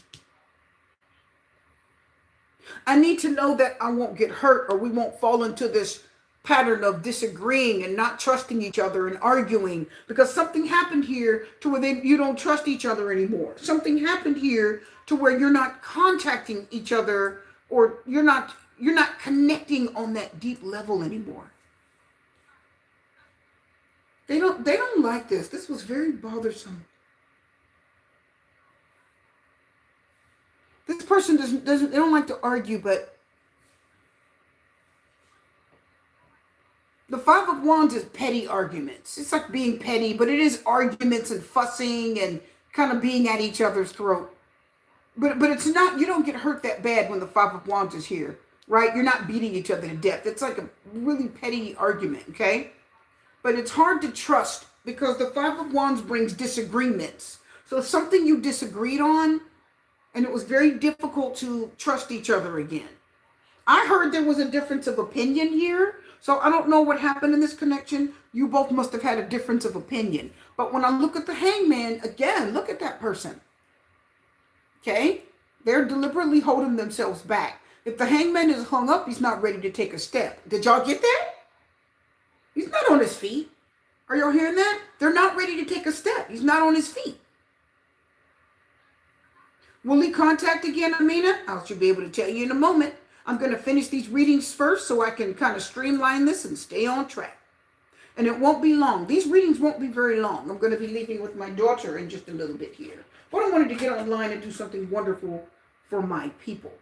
I need to know that I won't get hurt or we won't fall into this pattern of disagreeing and not trusting each other and arguing, because something happened here to where you don't trust each other anymore. Something happened here to where you're not contacting each other, or you're not connecting on that deep level anymore. They don't like this. This was very bothersome. This person they don't like to argue, but the Five of Wands is petty arguments. It's like being petty, but it is arguments and fussing and kind of being at each other's throat. But it's not, you don't get hurt that bad when the Five of Wands is here, right? You're not beating each other to death. It's like a really petty argument, okay? But it's hard to trust because the Five of Wands brings disagreements. So it's something you disagreed on, and it was very difficult to trust each other again. I heard there was a difference of opinion here. So I don't know what happened in this connection. You both must have had a difference of opinion. But when I look at the Hangman, again, look at that person. Okay? They're deliberately holding themselves back. If the Hangman is hung up, he's not ready to take a step. Did y'all get that? He's not on his feet. Are y'all hearing that? They're not ready to take a step. He's not on his feet. Will he contact again, Amina? I should be able to tell you in a moment. I'm going to finish these readings first so I can kind of streamline this and stay on track. And it won't be long. These readings won't be very long. I'm going to be leaving with my daughter in just a little bit here. But I wanted to get online and do something wonderful for my people.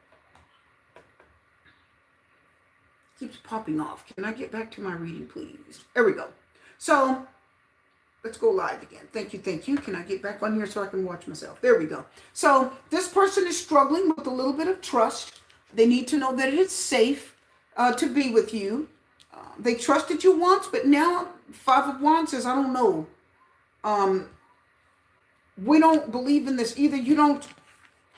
Keeps popping off. Can I get back to my reading, please? There we go. So let's go live again. Thank you, thank you. Can I get back on here so I can watch myself? There we go. So this person is struggling with a little bit of trust. They need to know that it is safe to be with you. They trusted you once, but now Five of Wands says, I don't know. We don't believe in this either. You don't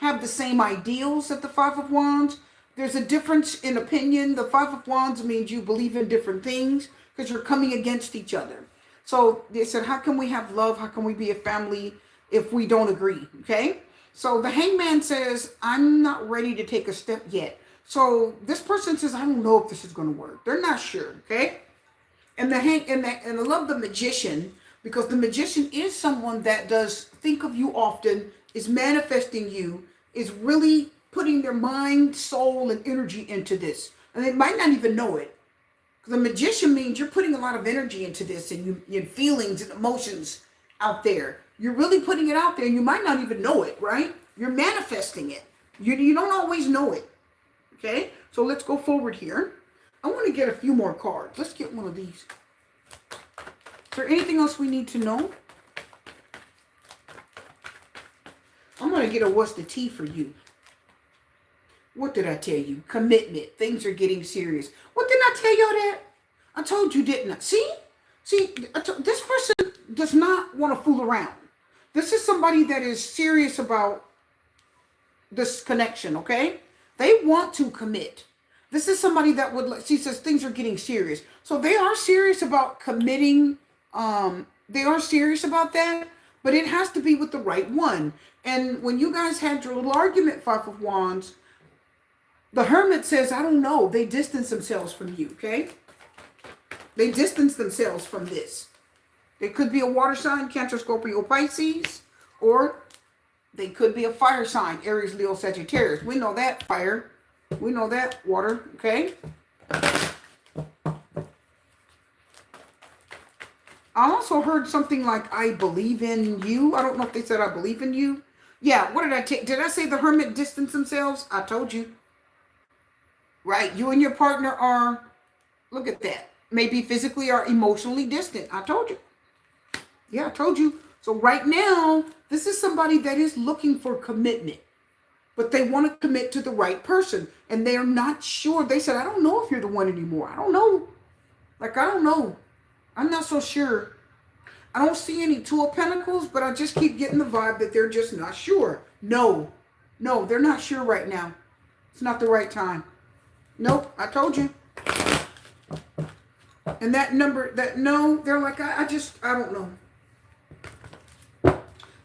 have the same ideals at the Five of Wands. There's a difference in opinion. The Five of Wands means you believe in different things because you're coming against each other. So they said, how can we have love? How can we be a family if we don't agree? Okay. So the Hangman says, I'm not ready to take a step yet. So this person says, I don't know if this is going to work. They're not sure. Okay. And I love the Magician, because the Magician is someone that does think of you often, is manifesting you, is really putting their mind, soul, and energy into this. And they might not even know it. The Magician means you're putting a lot of energy into this, and your feelings and emotions out there. You're really putting it out there, and you might not even know it, right? You're manifesting it. You don't always know it. Okay? So let's go forward here. I want to get a few more cards. Let's get one of these. Is there anything else we need to know? I'm going to get a what's the tea for you. What did I tell you? Commitment. Things are getting serious. What did I tell you that? I told you, didn't I? See, this person does not want to fool around. This is somebody that is serious about this connection, okay? They want to commit. This is somebody that would, she says things are getting serious. So they are serious about committing. They are serious about that, but it has to be with the right one. And when you guys had your little argument, Five of Wands, the Hermit says, I don't know. They distance themselves from you, okay? They distance themselves from this. They could be a water sign, Cancer, Scorpio, Pisces, or they could be a fire sign, Aries, Leo, Sagittarius. We know that, fire. We know that, water, okay? I also heard something like, I believe in you. I don't know if they said I believe in you. Yeah, what did I take? Did I say the Hermit distance themselves? I told you. Right, you and your partner are, look at that, maybe physically or emotionally distant. I told you. Yeah, I told you. So right now, this is somebody that is looking for commitment, but they want to commit to the right person, and they're not sure. They said, I don't know if you're the one anymore. I don't know. Like, I don't know. I'm not so sure. I don't see any Two of Pentacles, but I just keep getting the vibe that they're just not sure. No, they're not sure right now. It's not the right time. Nope, I told you. And that number, that no, they're like, I don't know.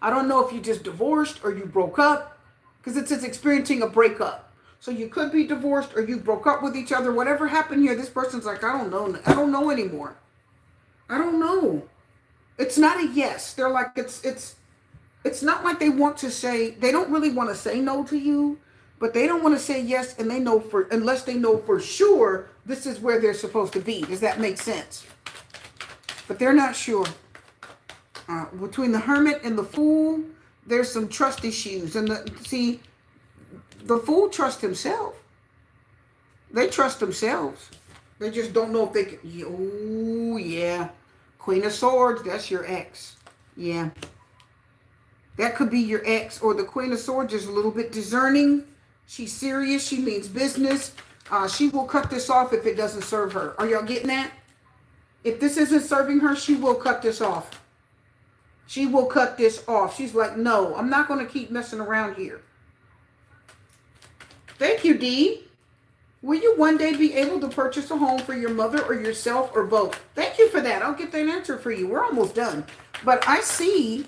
I don't know if you just divorced or you broke up, because it says experiencing a breakup. So you could be divorced or you broke up with each other. Whatever happened here, this person's like, I don't know. I don't know anymore. I don't know. It's not a yes. They're like, it's not like they want to say, they don't really want to say no to you, but they don't want to say yes, and they know unless they know for sure this is where they're supposed to be. Does that make sense? But they're not sure. Between the Hermit and the Fool, there's some trust issues. And the Fool trusts himself. They trust themselves. They just don't know if they can. Oh, yeah. Queen of Swords, that's your ex. Yeah. That could be your ex, or the Queen of Swords is a little bit discerning. She's serious. She means business. She will cut this off if it doesn't serve her. Are y'all getting that? If this isn't serving her, she will cut this off. She will cut this off. She's like, no, I'm not going to keep messing around here. Thank you, Dee. Will you one day be able to purchase a home for your mother or yourself or both? Thank you for that. I'll get that answer for you. We're almost done. But I see,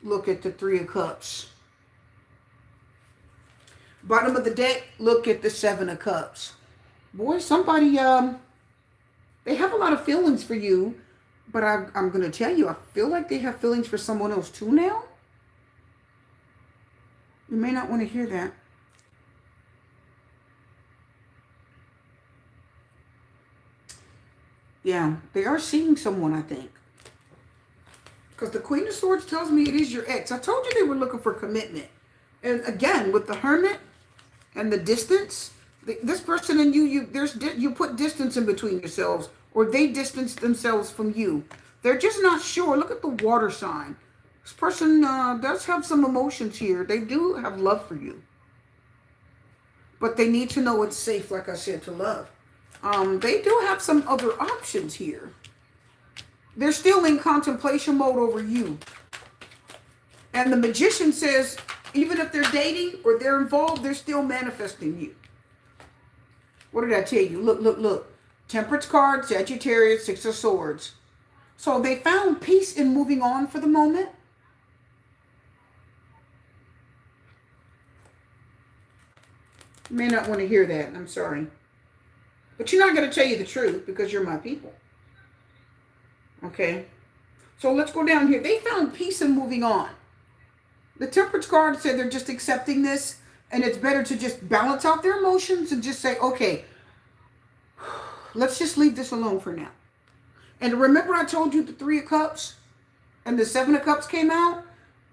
look at the Three of Cups. Bottom of the deck, look at the Seven of Cups. Boy, somebody, they have a lot of feelings for you. But I'm going to tell you, I feel like they have feelings for someone else too now. You may not want to hear that. Yeah, they are seeing someone, I think. Because the Queen of Swords tells me it is your ex. I told you they were looking for commitment. And again, with the Hermit and the distance, this person and you put distance in between yourselves, or they distance themselves from you. They're just not sure. Look at the water sign. This person does have some emotions here. They do have love for you. But they need to know it's safe, like I said, to love. They do have some other options here. They're still in contemplation mode over you. And the Magician says, even if they're dating or they're involved, they're still manifesting you. What did I tell you? Look, look, look. Temperance card, Sagittarius, Six of Swords. So they found peace in moving on for the moment. You may not want to hear that. I'm sorry. But you're not going to tell you the truth because you're my people. Okay? So let's go down here. They found peace in moving on. The Temperance card said they're just accepting this, and it's better to just balance out their emotions and just say, okay, let's just leave this alone for now. And remember I told you the Three of Cups and the Seven of Cups came out?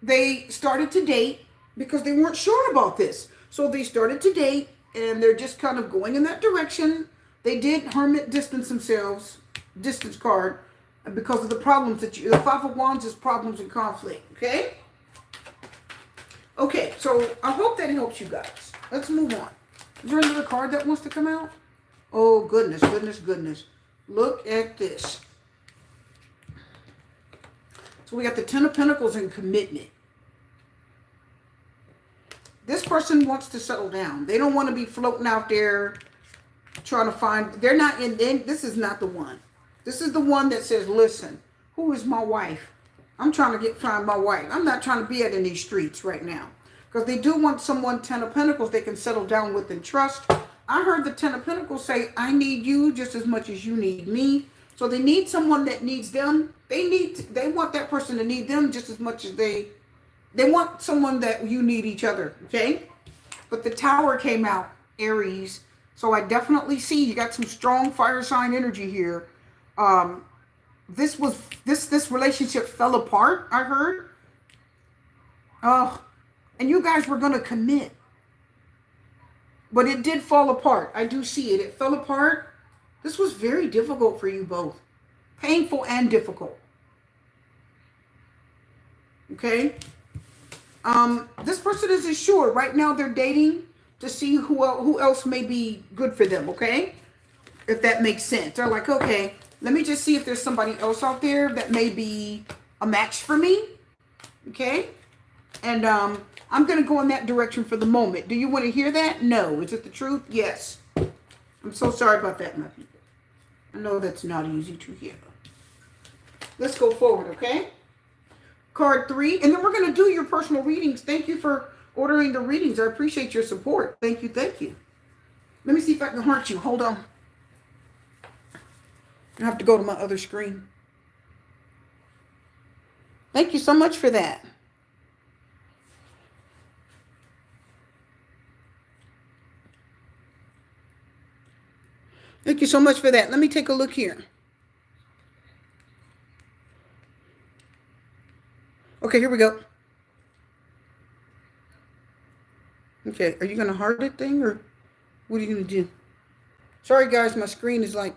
They started to date because they weren't sure about this. So they started to date, and they're just kind of going in that direction. They did hermit distance themselves, distance card, because of the problems that the Five of Wands is problems and conflict, okay? Okay, so I hope that helps you guys. Let's move on. Is there another card that wants to come out? Oh, goodness, goodness, goodness. Look at this. So we got the Ten of Pentacles and commitment. This person wants to settle down. They don't want to be floating out there trying to find, they're not in, this is not the one. This is the one that says, listen, who is my wife? I'm trying to find my wife. I'm not trying to be out in these streets right now. Because they do want someone, Ten of Pentacles, they can settle down with and trust. I heard the Ten of Pentacles say, I need you just as much as you need me. So they need someone that needs them. They want that person to need them just as much as they want someone that you need each other, okay? But the Tower came out, Aries. So I definitely see you got some strong fire sign energy here. This relationship fell apart, I heard. And you guys were going to commit. But it did fall apart. I do see it. It fell apart. This was very difficult for you both. Painful and difficult. Okay? This person isn't sure. Right now they're dating to see who else may be good for them, okay? If that makes sense. They're like, okay, let me just see if there's somebody else out there that may be a match for me. Okay? And I'm going to go in that direction for the moment. Do you want to hear that? No. Is it the truth? Yes. I'm so sorry about that, my people. I know that's not easy to hear. Let's go forward, okay? Card 3. And then we're going to do your personal readings. Thank you for ordering the readings. I appreciate your support. Thank you. Thank you. Let me see if I can heart you. Hold on. I have to go to my other screen. Thank you so much for that. Thank you so much for that. Let me take a look here. Okay, here we go. Okay, are you going to heart it thing or what are you going to do? Sorry, guys, my screen is like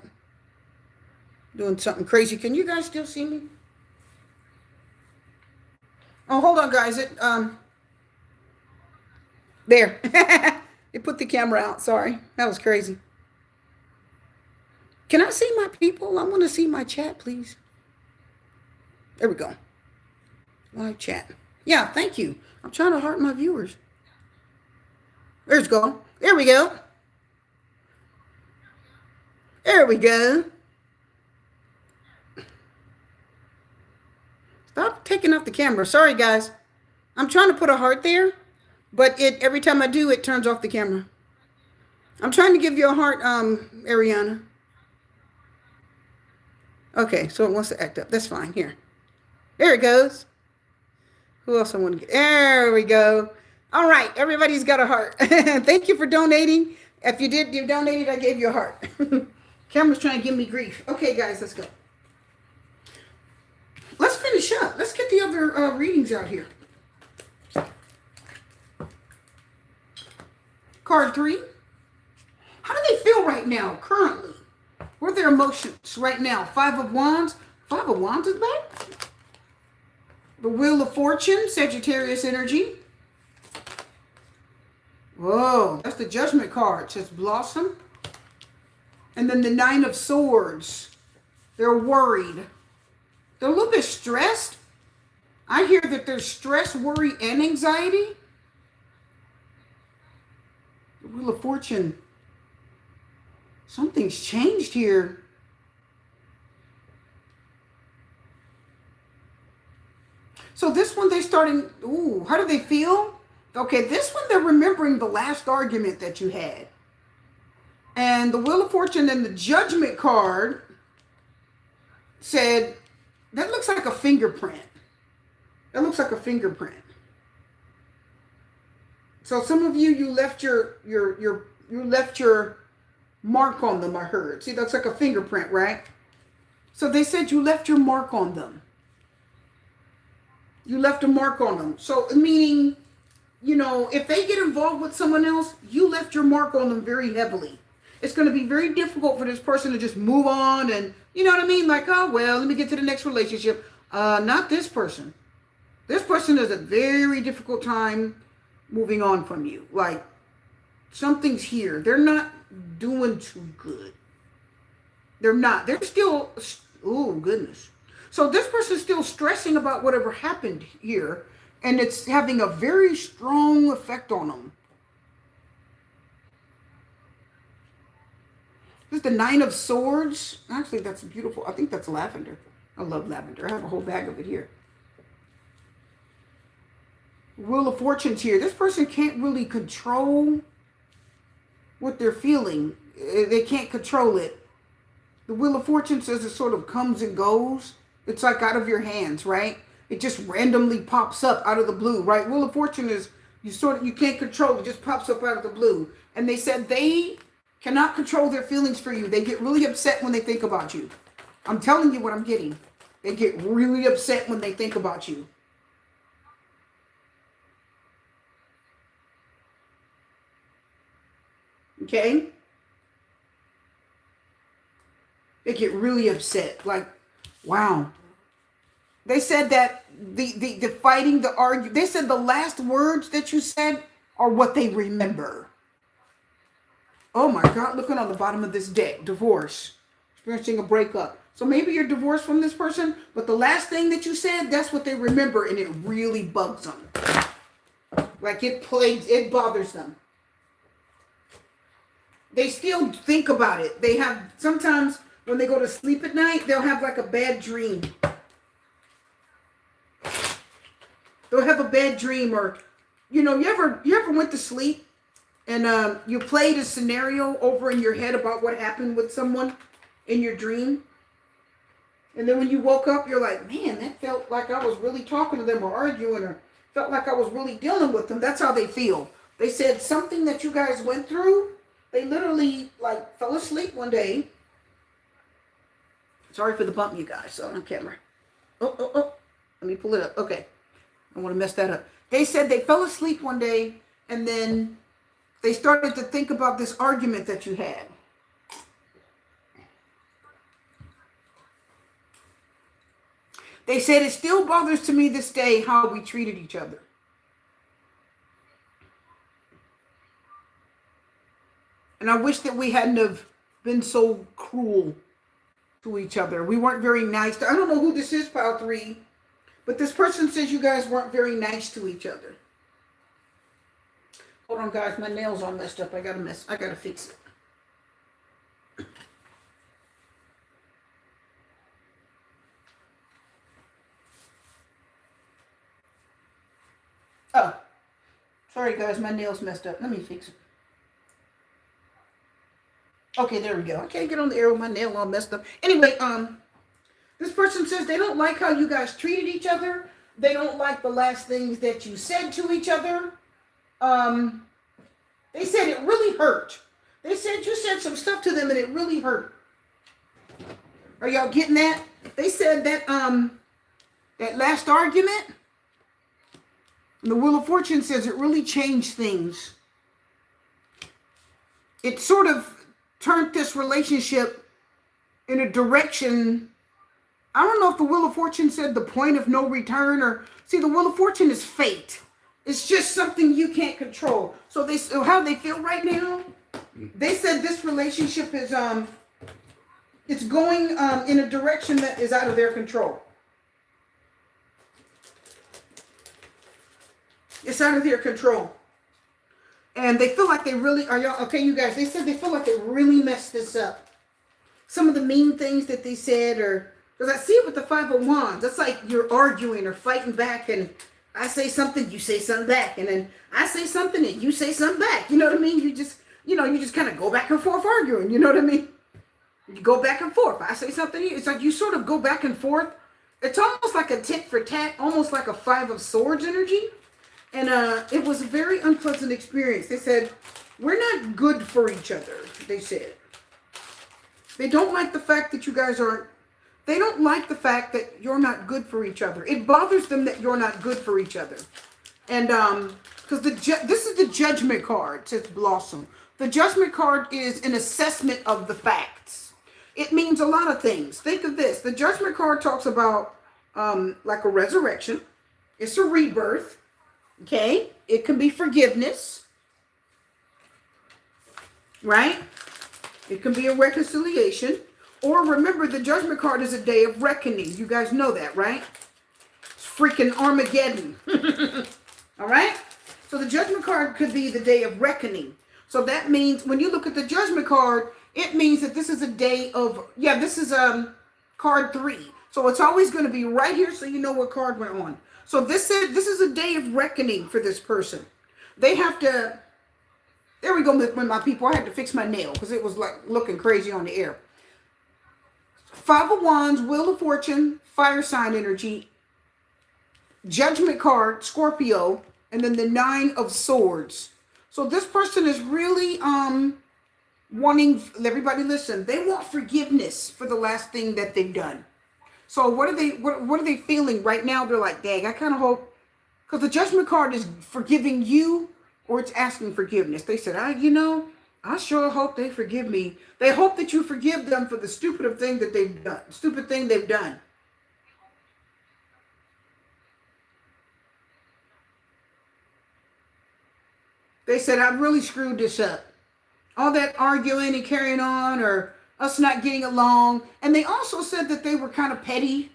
doing something crazy. Can you guys still see me? Oh, hold on, guys. There. It put the camera out. Sorry. That was crazy. Can I see my people? I want to see my chat, please. There we go. Live chat. Yeah, thank you. I'm trying to heart my viewers. There's go. There we go. There we go. Stop taking off the camera. Sorry, guys. I'm trying to put a heart there, but every time I do, it turns off the camera. I'm trying to give you a heart, Ariana. Okay, so it wants to act up. That's fine. Here. There it goes. Who else I want to get? There we go. All right. Everybody's got a heart. Thank you for donating. If you donated, I gave you a heart. Camera's trying to give me grief. Okay, guys, let's go. Let's finish up. Let's get the other readings out here. Card 3. How do they feel right now, currently? What are their emotions right now? Five of Wands. Five of Wands is back. The Wheel of Fortune, Sagittarius energy. Whoa, that's the Judgment card. It says Blossom. And then the Nine of Swords. They're worried. They're a little bit stressed. I hear that there's stress, worry, and anxiety. The Wheel of Fortune. Something's changed here. So this one, they starting, ooh, how do they feel? Okay, this one, they're remembering the last argument that you had. And the Wheel of Fortune and the Judgment card said, that looks like a fingerprint. That looks like a fingerprint. So some of you, you left your mark on them, I heard. See, that's like a fingerprint, right? So they said you left your mark on them. You left a mark on them. So meaning, you know, if they get involved with someone else, you left your mark on them very heavily. It's going to be very difficult for this person to just move on and, you know what I mean? Like, oh, well, let me get to the next relationship. Not this person. This person is a very difficult time moving on from you. Like, something's here. They're not doing too good. They're not. They're still, oh, goodness. So this person's still stressing about whatever happened here, and it's having a very strong effect on them. This is the Nine of Swords. Actually, that's beautiful. I think that's lavender. I love lavender. I have a whole bag of it here. Wheel of Fortune's here. This person can't really control what they're feeling. They can't control it. The Wheel of Fortune says it sort of comes and goes. It's like out of your hands, right? It just randomly pops up out of the blue, right? Wheel of Fortune is, you can't control it. It just pops up out of the blue. And they said they cannot control their feelings for you. They get really upset when they think about you. I'm telling you what I'm getting. They get really upset when they think about you. Okay? They get really upset. Like, wow. They said that the fighting, the argue, they said the last words that you said are what they remember. Oh my God, looking on the bottom of this deck, divorce, experiencing a breakup. So maybe you're divorced from this person, but the last thing that you said, that's what they remember, and it really bugs them. Like it bothers them. They still think about it. They have, sometimes when they go to sleep at night, they'll have like a bad dream. They'll have a bad dream, or, you know, you ever went to sleep and you played a scenario over in your head about what happened with someone in your dream. And then when you woke up, you're like, man, that felt like I was really talking to them or arguing, or felt like I was really dealing with them. That's how they feel. They said something that you guys went through, they literally like fell asleep one day. Sorry for the bump, you guys, on camera. Oh. Let me pull it up. Okay. I want to mess that up. They said they fell asleep one day, and then they started to think about this argument that you had. They said it still bothers to me this day how we treated each other. And I wish that we hadn't have been so cruel to each other. We weren't very nice. I don't know who this is, Pile 3, but this person says you guys weren't very nice to each other. Hold on, guys. My nails all messed up. I gotta fix it. Oh, sorry, guys. My nails messed up. Let me fix it. Okay, there we go. I can't get on the air with my nail all messed up. Anyway, this person says they don't like how you guys treated each other. They don't like the last things that you said to each other. They said it really hurt. They said you said some stuff to them and it really hurt. Are y'all getting that? They said that that last argument, the Wheel of Fortune says it really changed things. It sort of turned this relationship in a direction. I don't know if the Wheel of Fortune said the point of no return, or see, the Wheel of Fortune is fate. It's just something you can't control. So how they feel right now, they said this relationship is it's going in a direction that is out of their control. It's out of their control. And they feel like they really, are y'all, okay, you guys, they said they feel like they really messed this up. Some of the mean things that they said, or, because I see it with the Five of Wands. That's like you're arguing or fighting back, and I say something, you say something back, and then I say something and you say something back. You know what I mean? You just kind of go back and forth arguing. You know what I mean? You go back and forth. I say something, it's like you sort of go back and forth. It's almost like a tit for tat, almost like a Five of Swords energy. And it was a very unpleasant experience. They said, we're not good for each other, they said. They don't like the fact that you guys aren't, they don't like the fact that you're not good for each other. It bothers them that you're not good for each other. And because this is the Judgment card, says Blossom. The Judgment card is an assessment of the facts. It means a lot of things. Think of this. The Judgment card talks about like a resurrection. It's a rebirth. Okay? It can be forgiveness. Right? It can be a reconciliation. Or remember, the Judgment card is a day of reckoning. You guys know that, right? It's freaking Armageddon. All right? So the Judgment card could be the day of reckoning. So that means when you look at the Judgment card, it means that this is a day of, yeah, this is card 3. So it's always going to be right here so you know what card we're on. So this is a day of reckoning for this person. They have to, there we go with my people. I had to fix my nail because it was like looking crazy on the air. Five of Wands, Wheel of Fortune, fire sign energy, Judgment card, Scorpio, and then the Nine of Swords. So this person is really wanting, everybody listen, they want forgiveness for the last thing that they've done. So what are they feeling right now? They're like, dang, I kind of hope, because the Judgment card is forgiving you or it's asking forgiveness. They said, I sure hope they forgive me. They hope that you forgive them for the stupid thing that they've done. Stupid thing they've done. They said, I really screwed this up. All that arguing and carrying on, or us not getting along. And they also said that they were kind of petty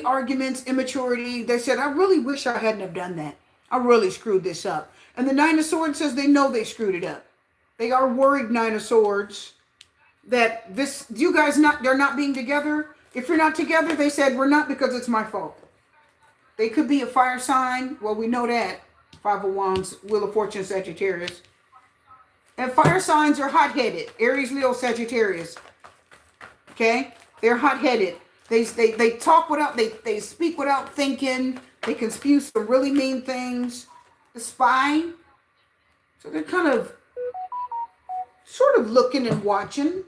arguments, immaturity. They said, I really wish I hadn't have done that. I really screwed this up. And the Nine of Swords says they know they screwed it up. They are worried, Nine of Swords, that they're not being together. If you're not together, they said, we're not because it's my fault. They could be a fire sign. Well, we know that. Five of Wands, Wheel of Fortune, Sagittarius. And fire signs are hot-headed. Aries, Leo, Sagittarius. Okay? They're hot-headed. They talk without, they speak without thinking. They can spew some really mean things. The spy. So they're kind of sort of looking and watching.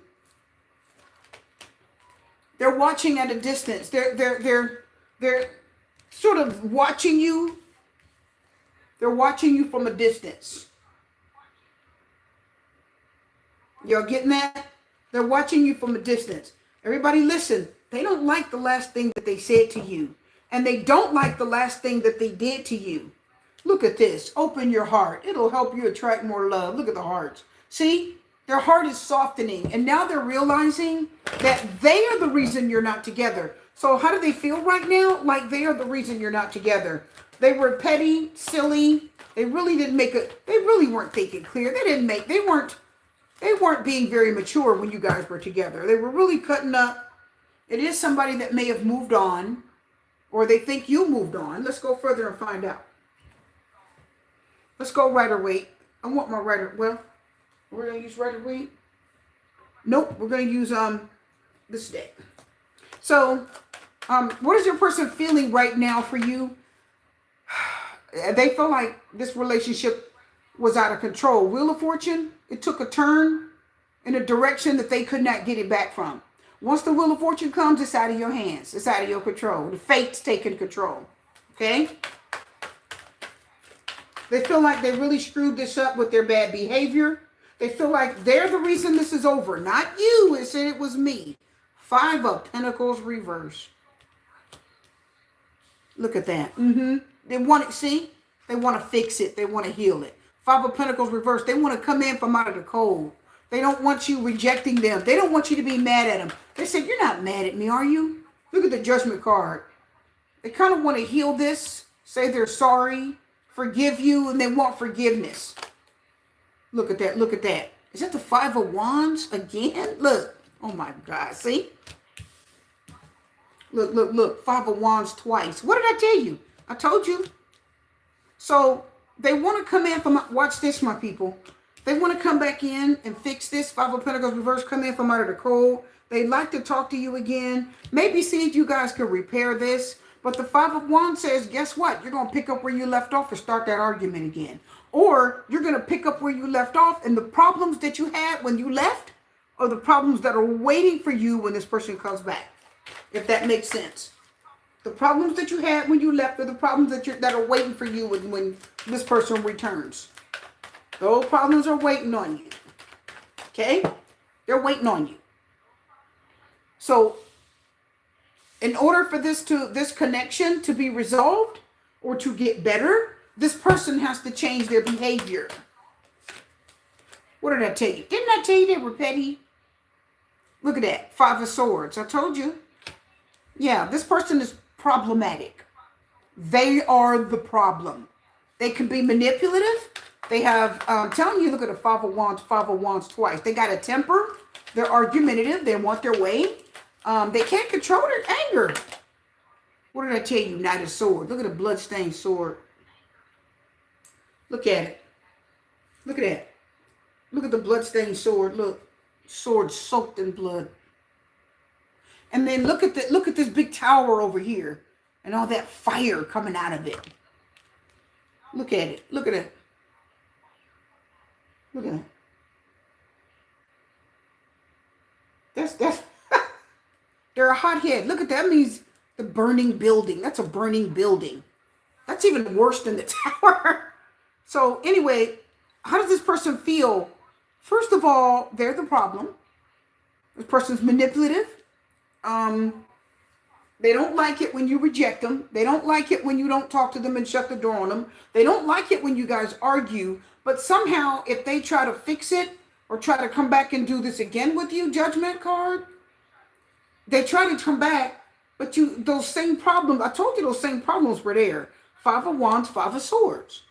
They're watching at a distance. They're sort of watching you. They're watching you from a distance. Y'all getting that? They're watching you from a distance. Everybody listen. They don't like the last thing that they said to you. And they don't like the last thing that they did to you. Look at this. Open your heart. It'll help you attract more love. Look at the hearts. See? Their heart is softening. And now they're realizing that they are the reason you're not together. So how do they feel right now? Like they are the reason you're not together. They were petty, silly. They really didn't make it. They really weren't thinking clear. They weren't being very mature when you guys were together. They were really cutting up. It is somebody that may have moved on, or they think you moved on. Let's go further and find out. Let's go Rider-Waite. I want my Rider. Well, we're going to use Rider-Waite. Nope, we're going to use this deck. So, what is your person feeling right now for you? They feel like this relationship was out of control. Wheel of Fortune, it took a turn in a direction that they could not get it back from. Once the Wheel of Fortune comes, it's out of your hands. It's out of your control. The fate's taking control. Okay? They feel like they really screwed this up with their bad behavior. They feel like they're the reason this is over. Not you. It said it was me. Five of Pentacles reverse. Look at that. They want it, see? They want to fix it. They want to heal it. Five of Pentacles reverse. They want to come in from out of the cold. They don't want you rejecting them. They don't want you to be mad at them. They say, you're not mad at me, are you? Look at the Judgment card. They kind of want to heal this, say they're sorry, forgive you, and they want forgiveness. Look at that. Look at that. Is that the Five of Wands again? Look. Oh my God. See? Look, look, look. Five of Wands twice. What did I tell you? I told you. So they want to come in from, watch this, my people. They want to come back in and fix this. Five of Pentacles reverse, come in from out of the cold. They'd like to talk to you again. Maybe see if you guys can repair this. But the Five of Wands says, guess what? You're going to pick up where you left off and start that argument again. Or you're going to pick up where you left off, and the problems that you had when you left are the problems that are waiting for you when this person comes back. If that makes sense. The problems that you had when you left are the problems that are waiting for you when this person returns. Those problems are waiting on you. Okay? They're waiting on you. So, in order for this connection to be resolved or to get better, this person has to change their behavior. What did I tell you? Didn't I tell you they were petty? Look at that. Five of Swords. I told you. Yeah, this person is problematic. They are the problem. They can be manipulative. They have, I'm telling you, look at the Five of Wands twice. They got a temper. They're argumentative. They want their way. They can't control their anger. What did I tell you? Knight of Swords. Look at the bloodstained sword. Look at it. Look at that. Look at the bloodstained sword. Look. Sword soaked in blood. And then look at this big tower over here. And all that fire coming out of it. Look at it. Look at it. Look at it. That's they're a hothead. Look at that. That means the burning building. That's a burning building. That's even worse than the tower. So anyway, how does this person feel? First of all, they're the problem. This person's manipulative. They don't like it when you reject them. They don't like it when you don't talk to them and shut the door on them. They don't like it when you guys argue. But somehow, if they try to fix it or try to come back and do this again with you, Judgment card, they try to come back, but those same problems, I told you those same problems were there. Five of Wands, Five of Swords.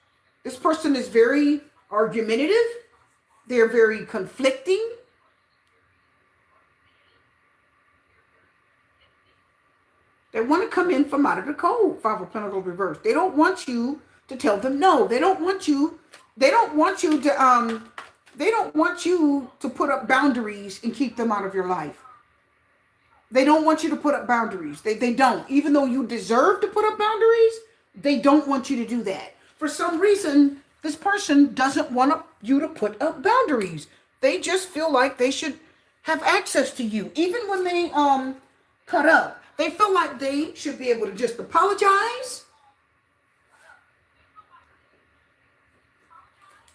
This person is very argumentative. They're very conflicting. They want to come in from out of the cold. Five of Pentacles reversed. They don't want you to tell them no. They don't want you to put up boundaries and keep them out of your life. They don't want you to put up boundaries. They don't. Even though you deserve to put up boundaries, they don't want you to do that. For some reason, this person doesn't want you to put up boundaries. They just feel like they should have access to you. Even when they cut up, they feel like they should be able to just apologize,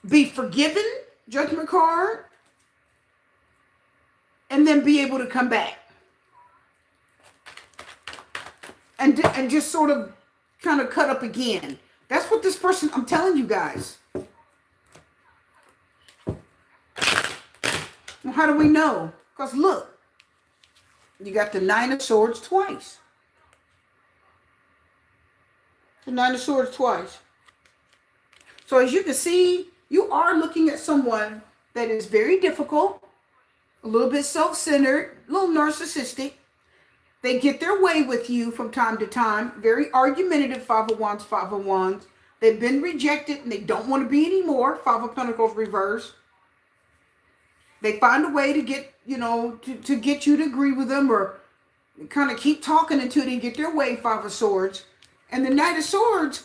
be forgiven, Judgment card, and then be able to come back. And just sort of kind of cut up again. That's what this person, I'm telling you guys. Well, how do we know? Because look, you got the Nine of Swords twice. The Nine of Swords twice. So as you can see, you are looking at someone that is very difficult, a little bit self-centered, a little narcissistic. They get their way with you from time to time. Very argumentative, Five of Wands, Five of Wands. They've been rejected and they don't want to be anymore. Five of Pentacles reverse. They find a way to get, to get you to agree with them or kind of keep talking until they get their way, Five of Swords. And the Knight of Swords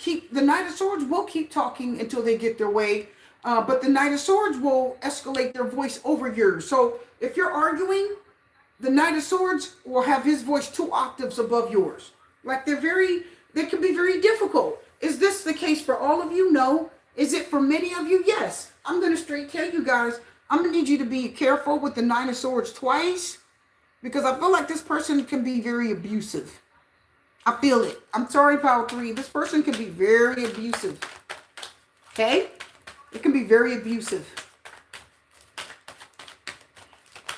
will keep talking until they get their way. But the Knight of Swords will escalate their voice over yours. So if you're arguing, the Knight of Swords will have his voice 2 octaves above yours. Like they can be very difficult. Is this the case for all of you? No. Is it for many of you? Yes. I'm going to straight tell you guys, I'm going to need you to be careful with the Nine of Swords twice because I feel like this person can be very abusive. I feel it. I'm sorry, Power 3. This person can be very abusive. Okay? It can be very abusive.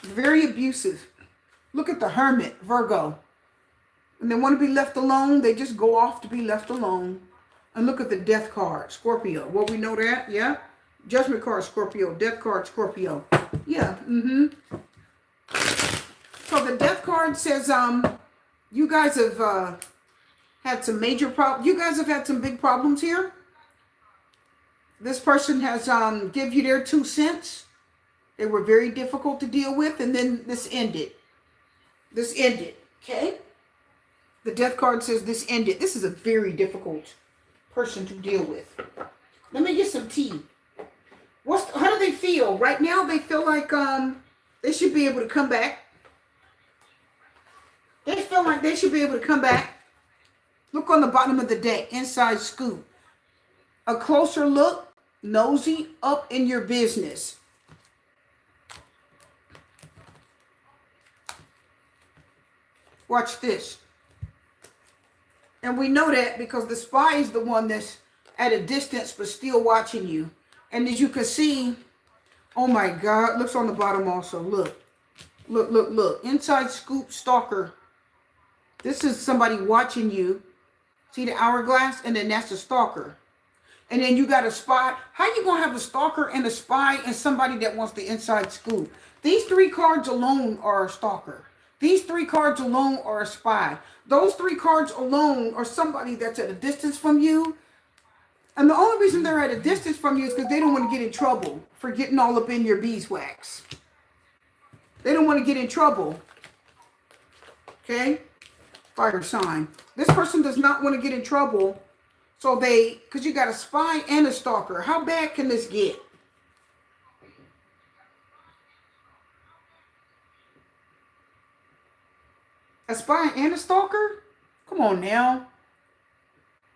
Very abusive. Look at the Hermit, Virgo. And they want to be left alone. They just go off to be left alone. And look at the Death card, Scorpio. Well, we know that, yeah? Judgment card, Scorpio. Death card, Scorpio. Yeah. So the death card says, you guys have had some major problems. You guys have had some big problems here. This person has give you their 2 cents. They were very difficult to deal with, and then this ended. This ended. Okay. The death card says this ended. This is a very difficult person to deal with. Let me get some tea. How do they feel? Right now they feel like they should be able to come back. They feel like they should be able to come back. Look on the bottom of the deck, inside scoop. A closer look, nosy up in your business. Watch this. And we know that because the spy is the one that's at a distance but still watching you. And as you can see, oh my God, looks on the bottom also. Look, look, look, look. Inside scoop, stalker. This is somebody watching you. See the hourglass? And then that's a stalker. And then you got a spy. How you going to have a stalker and a spy and somebody that wants the inside scoop? These 3 cards alone are a stalker. These 3 cards alone are a spy. Those 3 cards alone are somebody that's at a distance from you. And the only reason they're at a distance from you is because they don't want to get in trouble for getting all up in your beeswax. They don't want to get in trouble. Okay? Fire sign. This person does not want to get in trouble. So because you got a spy and a stalker. How bad can this get? A spy and a stalker? Come on now.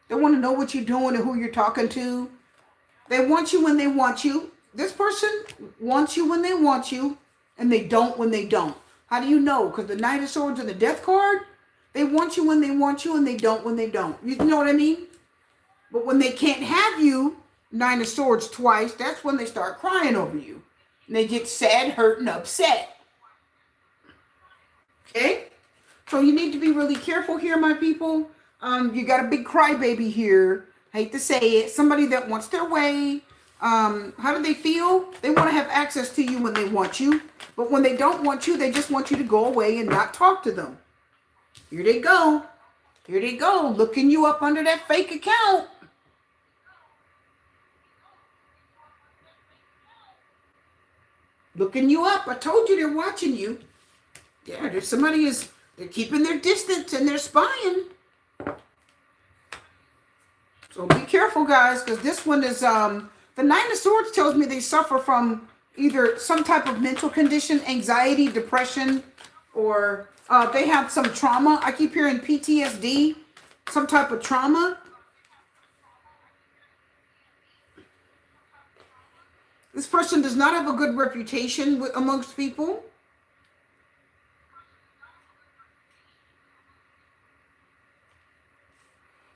They want to know what you're doing and who you're talking to. They want you when they want you. This person wants you when they want you, and they don't when they don't. How do you know? Because the Knight of Swords and the Death card, they want you when they want you, and they don't when they don't. You know what I mean? But when they can't have you, Nine of Swords twice, that's when they start crying over you. And they get sad, hurt, and upset. Okay? So you need to be really careful here, my people. You got a big crybaby here. Hate to say it. Somebody that wants their way. How do they feel? They want to have access to you when they want you. But when they don't want you, they just want you to go away and not talk to them. Here they go. Here they go. Looking you up under that fake account. Looking you up. I told you they're watching you. Yeah, there's somebody they're keeping their distance and they're spying. So be careful, guys, because this one is, the Nine of Swords tells me they suffer from either some type of mental condition, anxiety, depression, or they have some trauma. I keep hearing PTSD, some type of trauma. This person does not have a good reputation amongst people.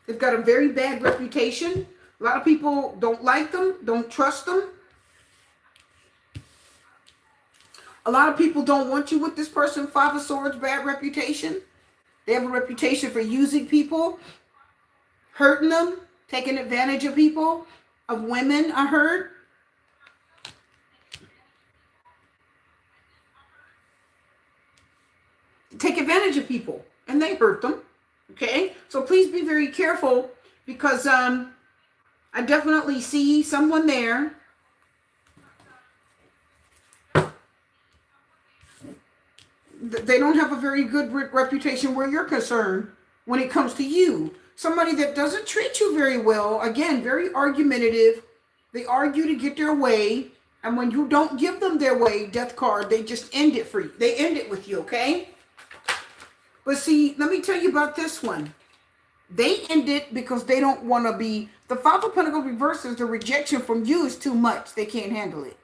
They've got a very bad reputation. A lot of people don't like them, don't trust them. A lot of people don't want you with this person. Five of Swords, bad reputation. They have a reputation for using people, hurting them, taking advantage of people, of women, I heard. Take advantage of people, and they hurt them. Okay, so please be very careful because I definitely see someone there. They don't have a very good reputation where you're concerned when it comes to you. Somebody that doesn't treat you very well, again, very argumentative. They argue to get their way. And when you don't give them their way, Death card, they just end it for you. They end it with you, okay? But see, let me tell you about this one. They end it because they don't want to be, the Five of Pentacles reverses, the rejection from you is too much. They can't handle it.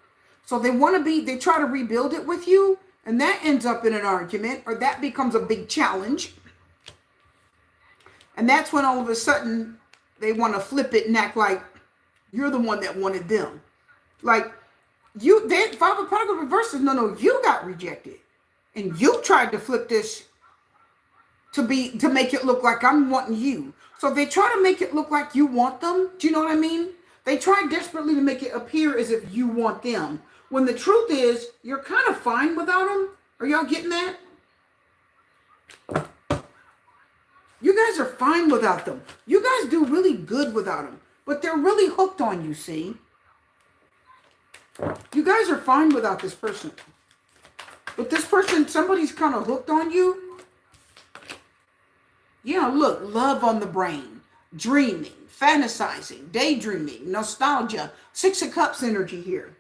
So they want to be, they try to rebuild it with you, and that ends up in an argument, or that becomes a big challenge. And that's when all of a sudden they want to flip it and act like you're the one that wanted them. Like, Five of Pentacles reverses, no, you got rejected. And you tried to flip this to make it look like I'm wanting you. So they try to make it look like you want them. Do you know what I mean? They try desperately to make it appear as if you want them, when the truth is you're kind of fine without them. Are y'all getting that? You guys are fine without them. You guys do really good without them, but they're really hooked on you, see? You guys are fine without this person. But this person, somebody's kind of hooked on you. Yeah, look, love on the brain, dreaming, fantasizing, daydreaming, nostalgia, Six of Cups energy here.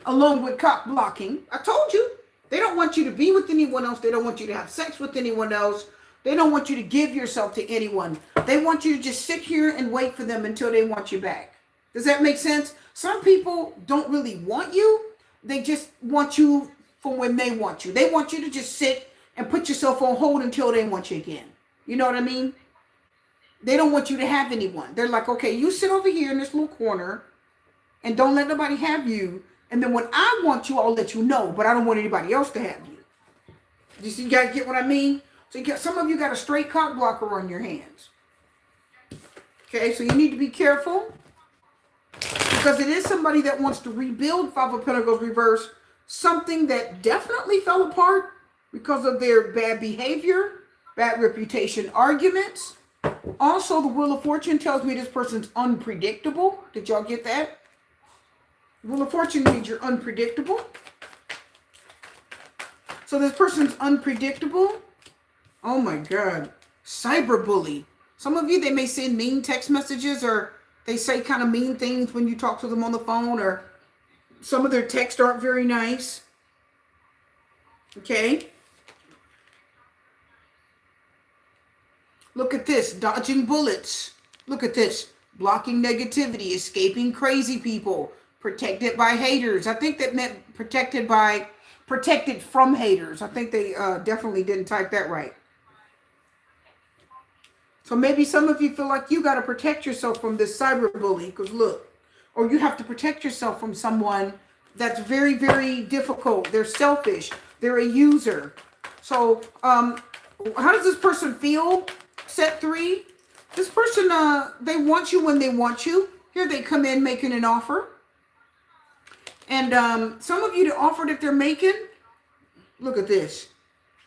Along with cock blocking. I told you, they don't want you to be with anyone else. They don't want you to have sex with anyone else. They don't want you to give yourself to anyone. They want you to just sit here and wait for them until they want you back. Does that make sense? Some people don't really want you. They just want you for when they want you. They want you to just sit and put yourself on hold until they want you again. You know what I mean? They don't want you to have anyone. They're like, okay, you sit over here in this little corner and don't let nobody have you. And then when I want you, I'll let you know, but I don't want anybody else to have you. You guys get what I mean? So some of you got a straight cock blocker on your hands. Okay, so you need to be careful, because it is somebody that wants to rebuild Five of Pentacles reverse, something that definitely fell apart because of their bad behavior, bad reputation, arguments. Also, the Wheel of Fortune tells me this person's unpredictable. Did y'all get that? Wheel of Fortune means you're unpredictable. So this person's unpredictable. Oh my God. Cyberbully. Some of you, they may send mean text messages, or they say kind of mean things when you talk to them on the phone, or some of their texts aren't very nice. Okay. Look at this. Dodging bullets. Look at this. Blocking negativity. Escaping crazy people. Protected by haters. I think that meant protected from haters. I think they definitely didn't type that right. So maybe some of you feel like you got to protect yourself from this cyberbully, because look, or you have to protect yourself from someone that's very, very difficult. They're selfish. They're a user. So how does this person feel? Set 3. This person, they want you when they want you. Here they come in making an offer. And some of you, the offer that they're making, look at this.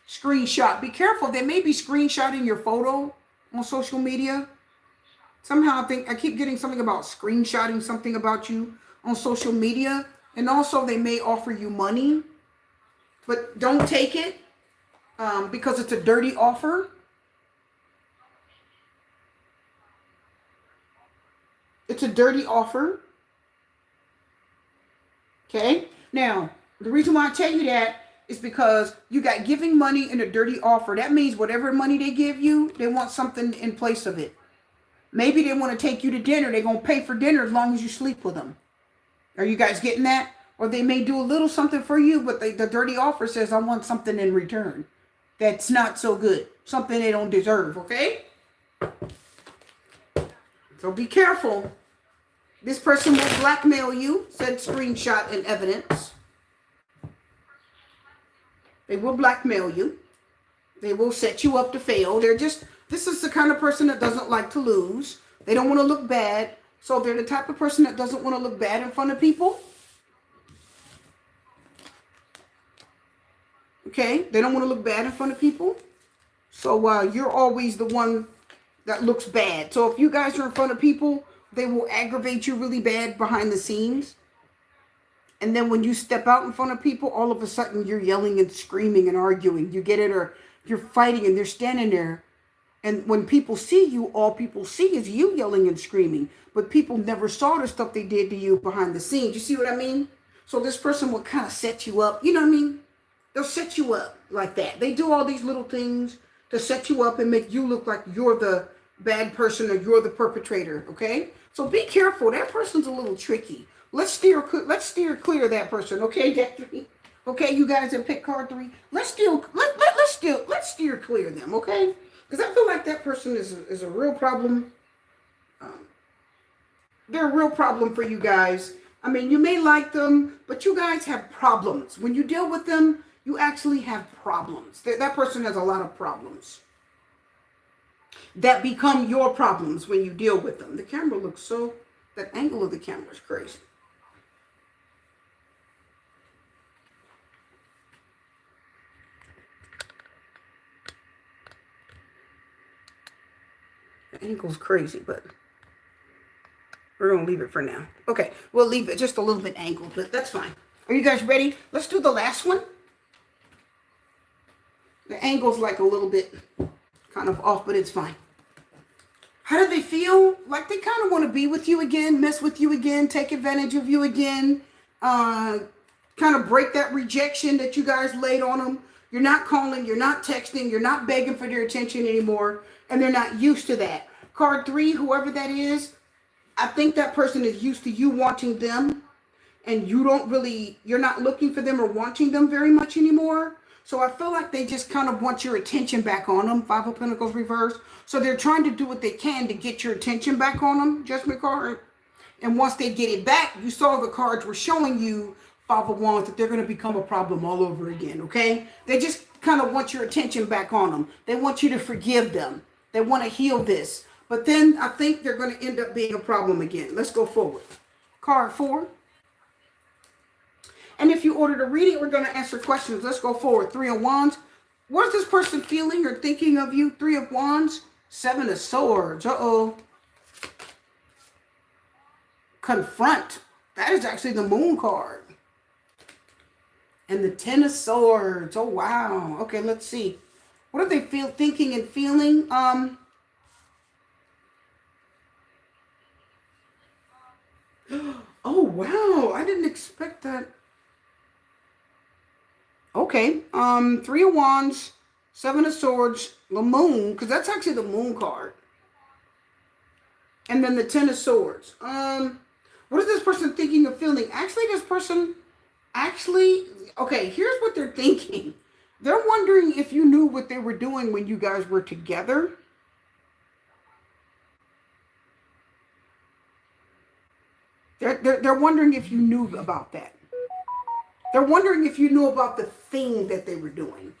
Screenshot. Be careful. They may be screenshotting your photo on social media. Somehow I keep getting something about screenshotting something about you on social media. And also they may offer you money, but don't take it because it's a dirty offer. It's a dirty offer. Okay. Now, the reason why I tell you that is because you got giving money in a dirty offer. That means whatever money they give you, they want something in place of it. Maybe they want to take you to dinner. They're going to pay for dinner as long as you sleep with them. Are you guys getting that? Or they may do a little something for you, but the dirty offer says, I want something in return. That's not so good. Something they don't deserve, okay? So be careful. This person will blackmail you, said screenshot and evidence. They will blackmail you. They will set you up to fail. This is the kind of person that doesn't like to lose. They don't want to look bad. So they're the type of person that doesn't want to look bad in front of people. Okay, they don't want to look bad in front of people. So you're always the one that looks bad. So if you guys are in front of people, they will aggravate you really bad behind the scenes. And then when you step out in front of people, all of a sudden you're yelling and screaming and arguing. You get it? Or you're fighting and they're standing there. And when people see you, all people see is you yelling and screaming. But people never saw the stuff they did to you behind the scenes. You see what I mean? So this person will kind of set you up. You know what I mean? They'll set you up like that. They do all these little things to set you up and make you look like you're the bad person or you're the perpetrator, okay? So be careful. That person's a little tricky. Let's steer clear of that person, okay, Deck 3? Okay, you guys that pick card 3, let's steer clear of them, okay? Because I feel like that person is a real problem. They're a real problem for you guys. I mean, you may like them, but you guys have problems. When you deal with them, you actually have problems. That person has a lot of problems. that become your problems when you deal with them. The camera looks so, that angle of the camera is crazy. The angle's crazy, but we're going to leave it for now. Okay, we'll leave it just a little bit angled, but that's fine. Are you guys ready? Let's do the last one. The angle's like a little bit kind of off, but it's fine. How do they feel? Like they kind of want to be with you again, mess with you again, take advantage of you again, kind of break that rejection that you guys laid on them. You're not calling, you're not texting, you're not begging for their attention anymore, and they're not used to that. Card 3, whoever that is, I think that person is used to you wanting them, and you're not looking for them or wanting them very much anymore. So I feel like they just kind of want your attention back on them. 5 of Pentacles reversed. So they're trying to do what they can to get your attention back on them, Judgment card. And once they get it back, you saw the cards were showing you, 5 of Wands, that they're going to become a problem all over again, okay? They just kind of want your attention back on them. They want you to forgive them. They want to heal this. But then I think they're going to end up being a problem again. Let's go forward. Card 4. And if you ordered a reading, we're going to answer questions. Let's go forward. 3 of Wands. What is this person feeling or thinking of you? 3 of Wands. 7 of Swords. Uh-oh. Confront. That is actually the Moon card. And the 10 of Swords. Oh, wow. Okay, let's see. What are they thinking and feeling? Oh, wow. I didn't expect that. Okay, 3 of Wands, 7 of Swords, the Moon, because that's actually the Moon card. And then the 10 of Swords. What is this person thinking of feeling? Actually, this person, okay, here's what they're thinking. They're wondering if you knew what they were doing when you guys were together. They're wondering if you knew about that. They're wondering if you knew about the thing that they were doing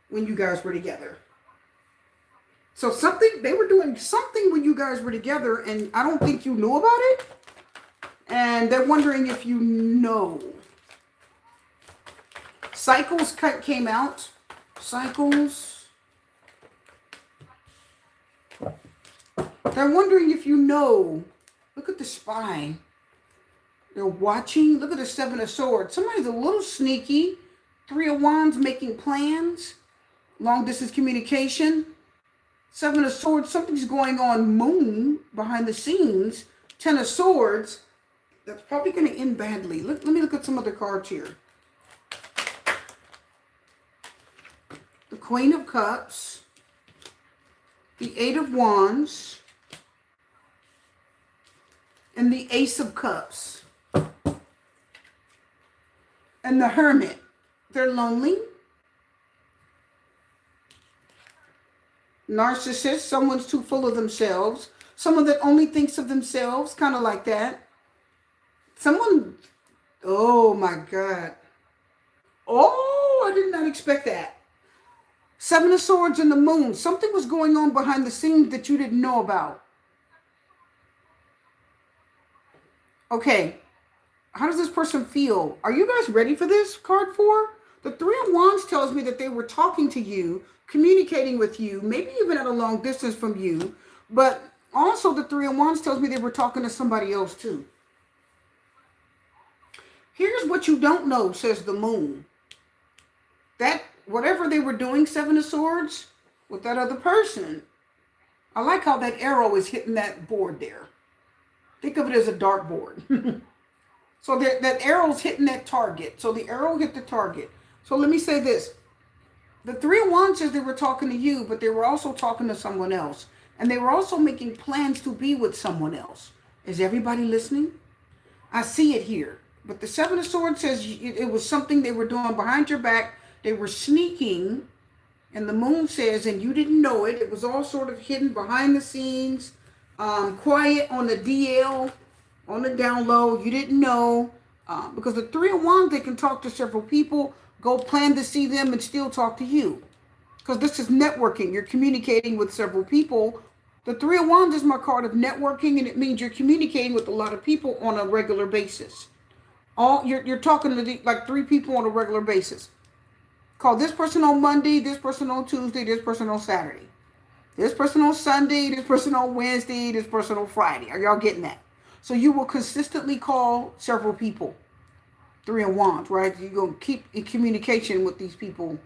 when you guys were together. So they were doing something when you guys were together, and I don't think you knew about it. And they're wondering if you know. Cycles came out. Cycles. They're wondering if you know. Look at the spy. They're watching. Look at the 7 of Swords. Somebody's a little sneaky. 3 of Wands making plans. Long distance communication. 7 of Swords. Something's going on. Moon behind the scenes. 10 of Swords. That's probably going to end badly. Let me look at some other cards here. The Queen of Cups. The 8 of Wands. And the Ace of Cups. And the Hermit. They're lonely. Narcissist. Someone's too full of themselves. Someone that only thinks of themselves. Kind of like that. Someone. Oh my God. Oh, I did not expect that. 7 of Swords and the Moon. Something was going on behind the scenes that you didn't know about. Okay. How does this person feel? Are you guys ready for this, card 4? The 3 of Wands tells me that they were talking to you, communicating with you, maybe even at a long distance from you. But also the 3 of Wands tells me they were talking to somebody else too. Here's what you don't know, says the Moon. That whatever they were doing, 7 of Swords, with that other person. I like how that arrow is hitting that board there. Think of it as a dartboard. So that arrow's hitting that target. So the arrow hit the target. So let me say this. The 3 of Wands says they were talking to you, but they were also talking to someone else. And they were also making plans to be with someone else. Is everybody listening? I see it here. But the 7 of Swords says it was something they were doing behind your back. They were sneaking. And the Moon says, and you didn't know it. It was all sort of hidden behind the scenes. Quiet on the DL. On the down low, you didn't know. Because the 3 of Wands, they can talk to several people, go plan to see them, and still talk to you. because this is networking. You're communicating with several people. The Three of Wands is my card of networking, and it means you're communicating with a lot of people on a regular basis. You're talking to like 3 people on a regular basis. Call this person on Monday, this person on Tuesday, this person on Saturday, this person on Sunday, this person on Wednesday, this person on Friday. Are y'all getting that? So you will consistently call several people. Three of Wands, right? You're going to keep in communication with these people.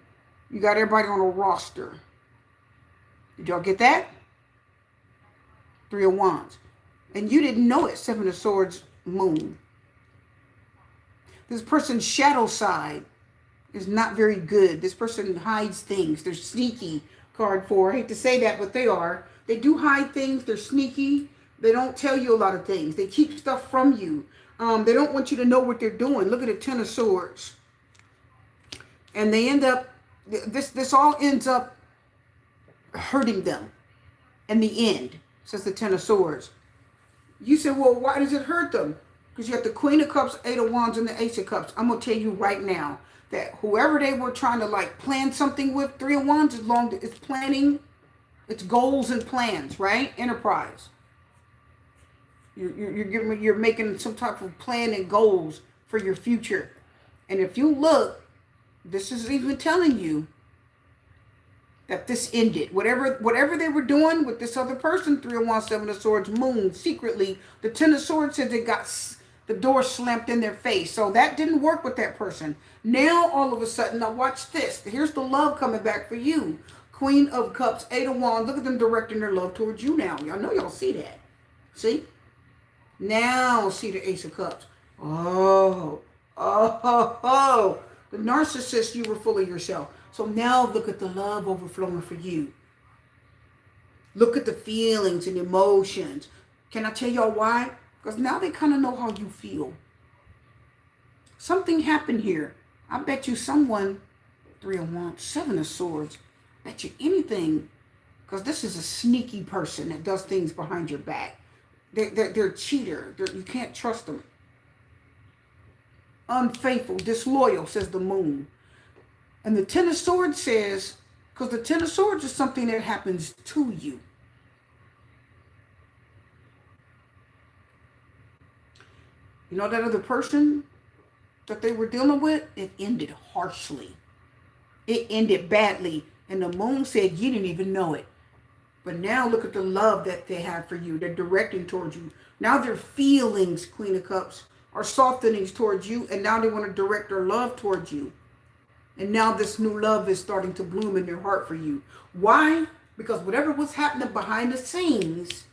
You got everybody on a roster. Did y'all get that? Three of Wands. And you didn't know it, Seven of Swords, Moon. This person's shadow side is not very good. This person hides things. They're sneaky, card 4. I hate to say that, but they are. They do hide things. They're sneaky. They don't tell you a lot of things. They keep stuff from you. They don't want you to know what they're doing. Look at the Ten of Swords. And they end up, this all ends up hurting them in the end, says the Ten of Swords. You said, well, why does it hurt them? Because you have the Queen of Cups, Eight of Wands, and the Ace of Cups. I'm going to tell you right now that whoever they were trying to like plan something with, Three of Wands, as long as it's planning, it's goals and plans, right? Enterprise. You're making some type of plan and goals for your future. And if you look, this is even telling you that this ended. Whatever they were doing with this other person, Three of Wands, Seven of Swords, Moon, secretly, the Ten of Swords said they got the door slammed in their face. So that didn't work with that person. Now, all of a sudden, now watch this. Here's the love coming back for you. Queen of Cups, Eight of Wands. Look at them directing their love towards you now. Y'all know y'all see that. See? Now see the Ace of Cups. Oh. The narcissist, you were full of yourself. So now look at the love overflowing for you. Look at the feelings and emotions. Can I tell y'all why? Because now they kind of know how you feel. Something happened here. I bet you someone, Three of Wands, Seven of Swords, bet you anything, because this is a sneaky person that does things behind your back. They're a cheater. You can't trust them. Unfaithful, disloyal, says the Moon. And the Ten of Swords says, because the Ten of Swords is something that happens to you. You know that other person that they were dealing with? It ended harshly. It ended badly. And the Moon said you didn't even know it. But now look at the love that they have for you. They're directing towards you. Now their feelings, Queen of Cups, are softening towards you. And now they want to direct their love towards you. And now this new love is starting to bloom in their heart for you. Why? Because whatever was happening behind the scenes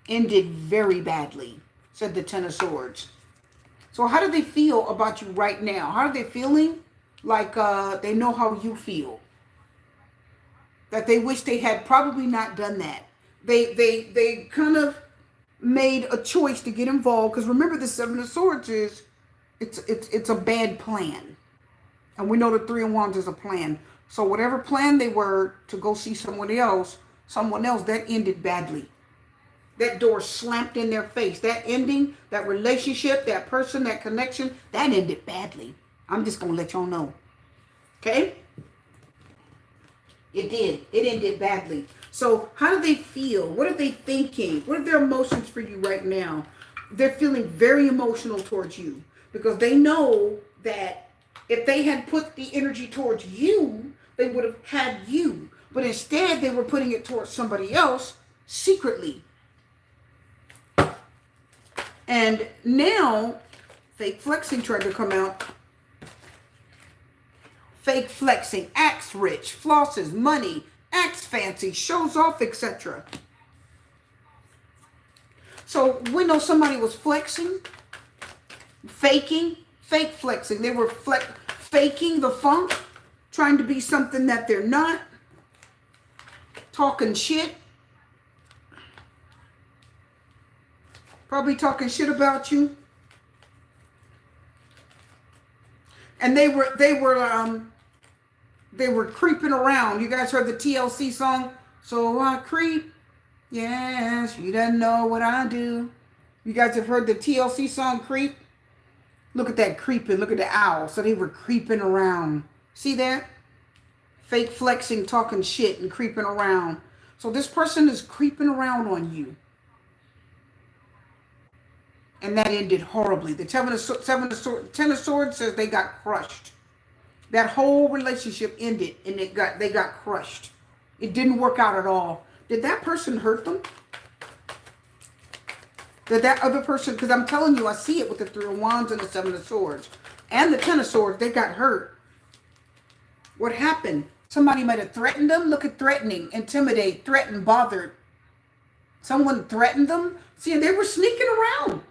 ended very badly, said the Ten of Swords. So how do they feel about you right now? How are they feeling? Like they know how you feel. That they wish they had probably not done that. They kind of made a choice to get involved. Because remember, the Seven of Swords is, it's a bad plan. And we know the Three of Wands is a plan. So whatever plan they were to go see someone else, that ended badly. That door slammed in their face. That ending, that relationship, that person, that connection, that ended badly. I'm just going to let y'all know. Okay? It did. It ended badly. So how do they feel? What are they thinking? What are their emotions for you right now? They're feeling very emotional towards you because they know that if they had put the energy towards you, they would have had you. But instead, they were putting it towards somebody else secretly. And now, fake flexing tried to come out. Fake flexing, acts rich, flosses, money, acts fancy, shows off, etc. So we know somebody was flexing, faking, fake flexing. They were faking the funk, trying to be something that they're not, talking shit. Probably talking shit about you. And they were creeping around. You guys heard the TLC song? So I creep. Yes, you don't know what I do. You guys have heard the TLC song Creep? Look at that creeping. Look at the owl. So they were creeping around. See that? Fake flexing, talking shit, and creeping around. So this person is creeping around on you. And that ended horribly. The Ten of Swords says they got crushed. That whole relationship ended and they got crushed. It didn't work out at all. Did that person hurt them? Did that other person, because I'm telling you, I see it with the Three of Wands and the Seven of Swords. And the Ten of Swords, they got hurt. What happened? Somebody might have threatened them. Look at threatening, intimidate, threaten, bothered. Someone threatened them. See, they were sneaking around.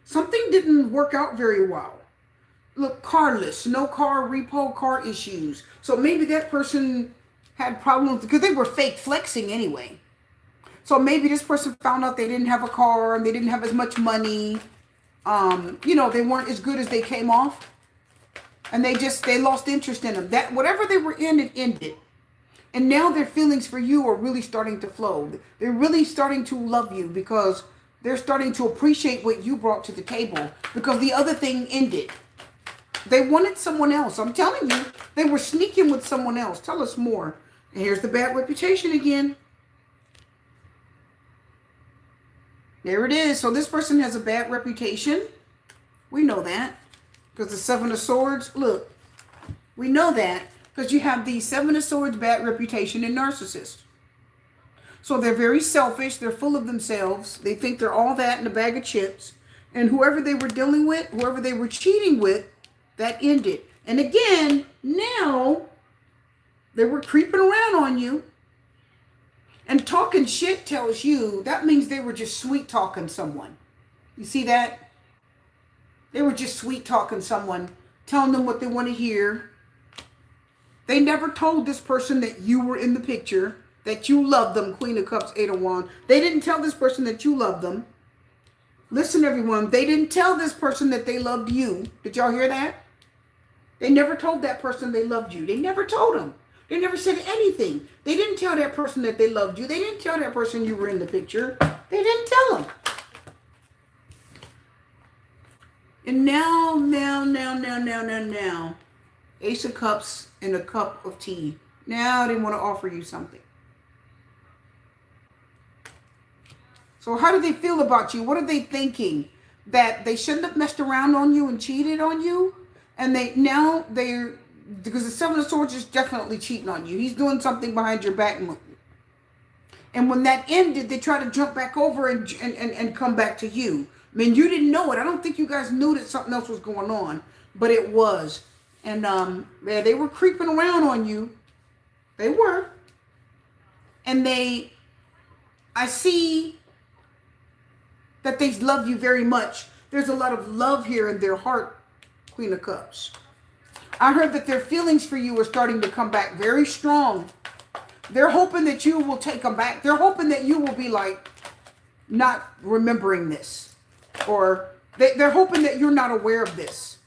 Something didn't work out very well. Look, carless, no car, repo, car issues. So maybe that person had problems because they were fake flexing anyway. So maybe this person found out they didn't have a car and they didn't have as much money. You know, they weren't as good as they came off. And they lost interest in them. That whatever they were in, it ended. And now their feelings for you are really starting to flow. They're really starting to love you because they're starting to appreciate what you brought to the table because the other thing ended. They wanted someone else. I'm telling you, they were sneaking with someone else. Tell us more. And here's the bad reputation again. There it is. So this person has a bad reputation. We know that. Because the Seven of Swords, look, we know that because you have the Seven of Swords bad reputation in narcissists. So they're very selfish. They're full of themselves. They think they're all that in a bag of chips. And whoever they were dealing with, whoever they were cheating with, that ended. And again, now they were creeping around on you. And talking shit tells you that means they were just sweet talking someone. You see that? They were just sweet talking someone, telling them what they want to hear. They never told this person that you were in the picture, that you loved them, Queen of Cups, Eight of Wands. They didn't tell this person that you loved them. Listen, everyone, they didn't tell this person that they loved you. Did y'all hear that? They never told that person they loved you. They never told them. They never said anything. They didn't tell that person that they loved you. They didn't tell that person you were in the picture. They didn't tell them. And now, Ace of Cups and a cup of tea. Now they want to offer you something. So how do they feel about you? What are they thinking? That they shouldn't have messed around on you and cheated on you? And because the Seven of Swords is definitely cheating on you. He's doing something behind your back. And when that ended, they try to jump back over and come back to you. I mean, you didn't know it. I don't think you guys knew that something else was going on, but it was. And yeah, they were creeping around on you. They were. And I see that they love you very much. There's a lot of love here in their heart, Queen of Cups. I heard that their feelings for you are starting to come back very strong. They're hoping that you will take them back. They're hoping that you will be like, not remembering this. Or they're hoping that you're not aware of this.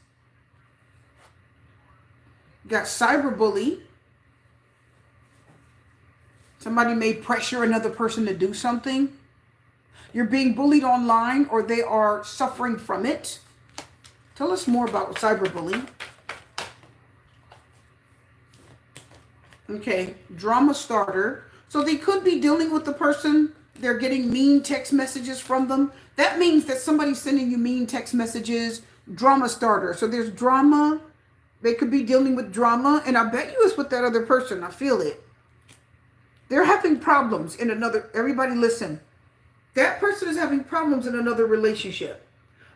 You got cyberbully. Somebody may pressure another person to do something. You're being bullied online or they are suffering from it. Tell us more about cyberbullying. Okay, drama starter. So they could be dealing with the person. They're getting mean text messages from them. That means that somebody's sending you mean text messages. Drama starter. So there's drama. They could be dealing with drama. And I bet you it's with that other person. I feel it. They're having problems in another. Everybody listen. That person is having problems in another relationship.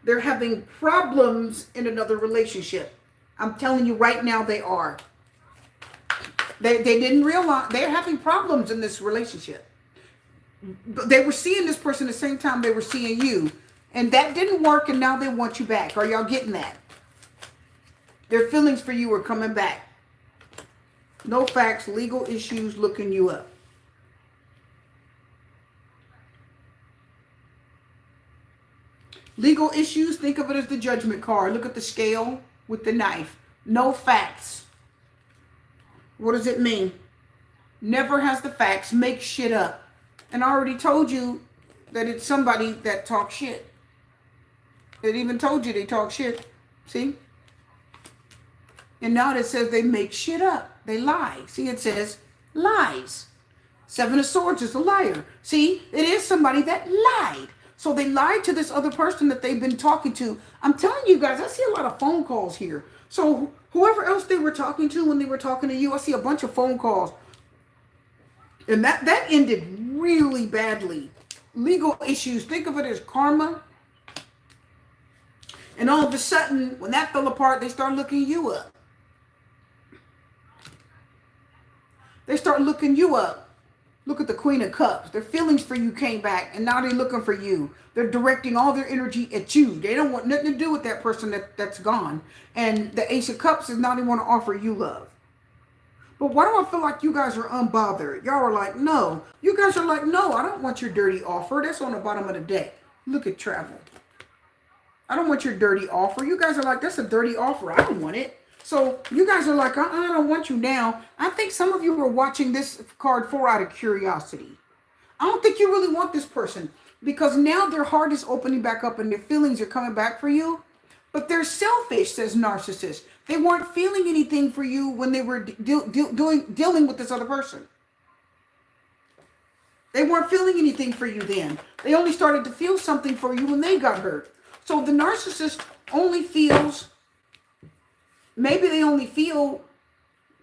They're having problems in another relationship. I'm telling you right now they are. They didn't realize they're having problems in this relationship. They were seeing this person at the same time they were seeing you. And that didn't work and now they want you back. Are y'all getting that? Their feelings for you are coming back. No facts, legal issues looking you up. Legal issues, think of it as the judgment card. Look at the scale with the knife. No facts. What does it mean? Never has the facts, make shit up. And I already told you that it's somebody that talks shit. It even told you they talk shit. See? And now it says they make shit up. They lie. See, it says lies. Seven of Swords is a liar. See, it is somebody that lied. So they lied to this other person that they've been talking to. I'm telling you guys, I see a lot of phone calls here. So whoever else they were talking to when they were talking to you, I see a bunch of phone calls. And that ended really badly. Legal issues, think of it as karma. And all of a sudden, when that fell apart, they start looking you up. They start looking you up. Look at the Queen of Cups. Their feelings for you came back, and now they're looking for you. They're directing all their energy at you. They don't want nothing to do with that person that's gone. And the Ace of Cups is now they want to offer you love. But why do I feel like you guys are unbothered? Y'all are like, no. You guys are like, no, I don't want your dirty offer. That's on the bottom of the deck. Look at travel. I don't want your dirty offer. You guys are like, that's a dirty offer. I don't want it. So you guys are like, I don't want you now. I think some of you were watching this card 4 out of curiosity. I don't think you really want this person because now their heart is opening back up and their feelings are coming back for you. But they're selfish, says Narcissist. They weren't feeling anything for you when they were dealing with this other person. They weren't feeling anything for you then. They only started to feel something for you when they got hurt. So the narcissist only feels, maybe they only feel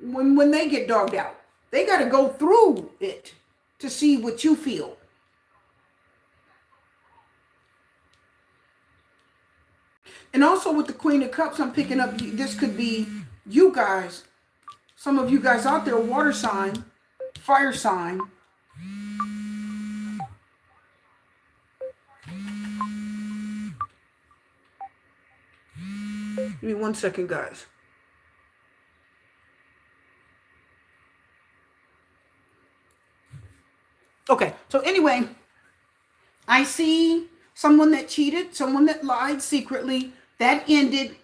when they get dogged out. They got to go through it to see what you feel. And also with the Queen of Cups, I'm picking up, this could be you guys. Some of you guys out there, water sign, fire sign. Give me 1 second, guys. Okay, so anyway, I see someone that cheated, someone that lied secretly. That ended,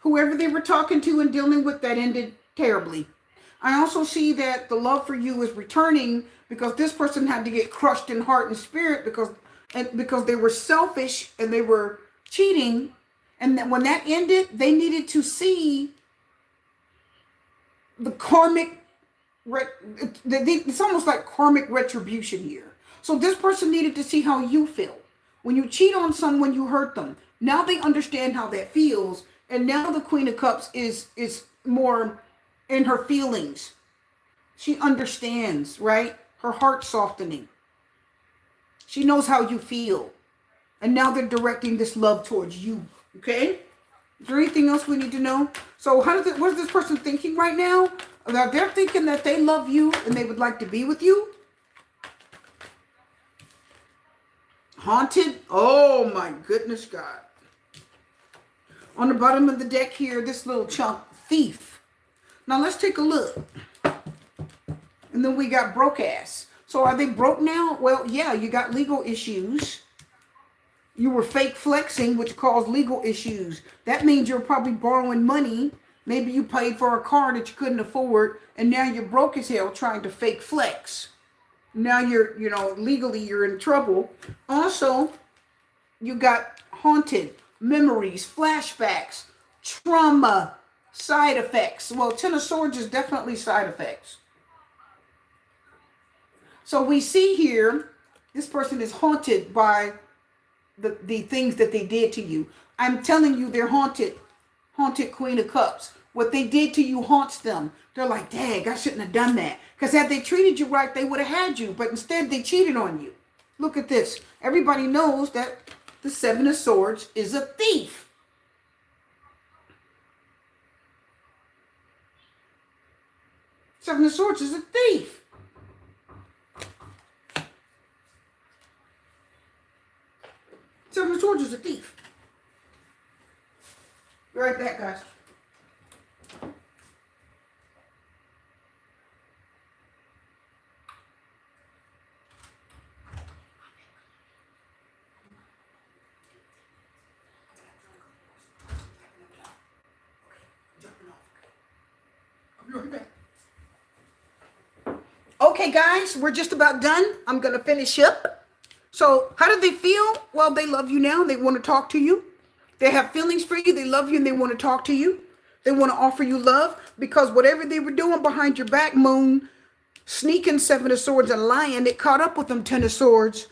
whoever they were talking to and dealing with, that ended terribly. I also see that the love for you is returning because this person had to get crushed in heart and spirit because they were selfish and they were cheating. And then when that ended, they needed to see the karmic, it's almost like karmic retribution here. So this person needed to see how you feel. When you cheat on someone, you hurt them. Now they understand how that feels. And now the Queen of Cups is more in her feelings. She understands, right? Her heart softening. She knows how you feel. And now they're directing this love towards you. Okay? Is there anything else we need to know? So what is this person thinking right now? They're thinking that they love you and they would like to be with you. Haunted. Oh my goodness, God. On the bottom of the deck here, this little chunk, thief. Now let's take a look. And then we got broke ass. So are they broke now? Well, yeah, you got legal issues. You were fake flexing, which caused legal issues. That means you're probably borrowing money. Maybe you paid for a car that you couldn't afford, and now you're broke as hell trying to fake flex. Now legally you're in trouble. Also, you got haunted, memories, flashbacks, trauma, side effects. Well, Ten of Swords is definitely side effects. So we see here, this person is haunted by the things that they did to you. I'm telling you, they're haunted. Haunted Queen of Cups. What they did to you haunts them. They're like, dang, I shouldn't have done that. Because had they treated you right, they would have had you. But instead, they cheated on you. Look at this. Everybody knows that the Seven of Swords is a thief. Seven of Swords is a thief. Seven of Swords is a thief. Be right back, guys. Okay, guys, we're just about done. I'm going to finish up. So how do they feel? Well, they love you now. They want to talk to you. They have feelings for you. They love you and they want to talk to you. They want to offer you love because whatever they were doing behind your back, Moon, sneaking Seven of Swords and lying, it caught up with them Ten of Swords.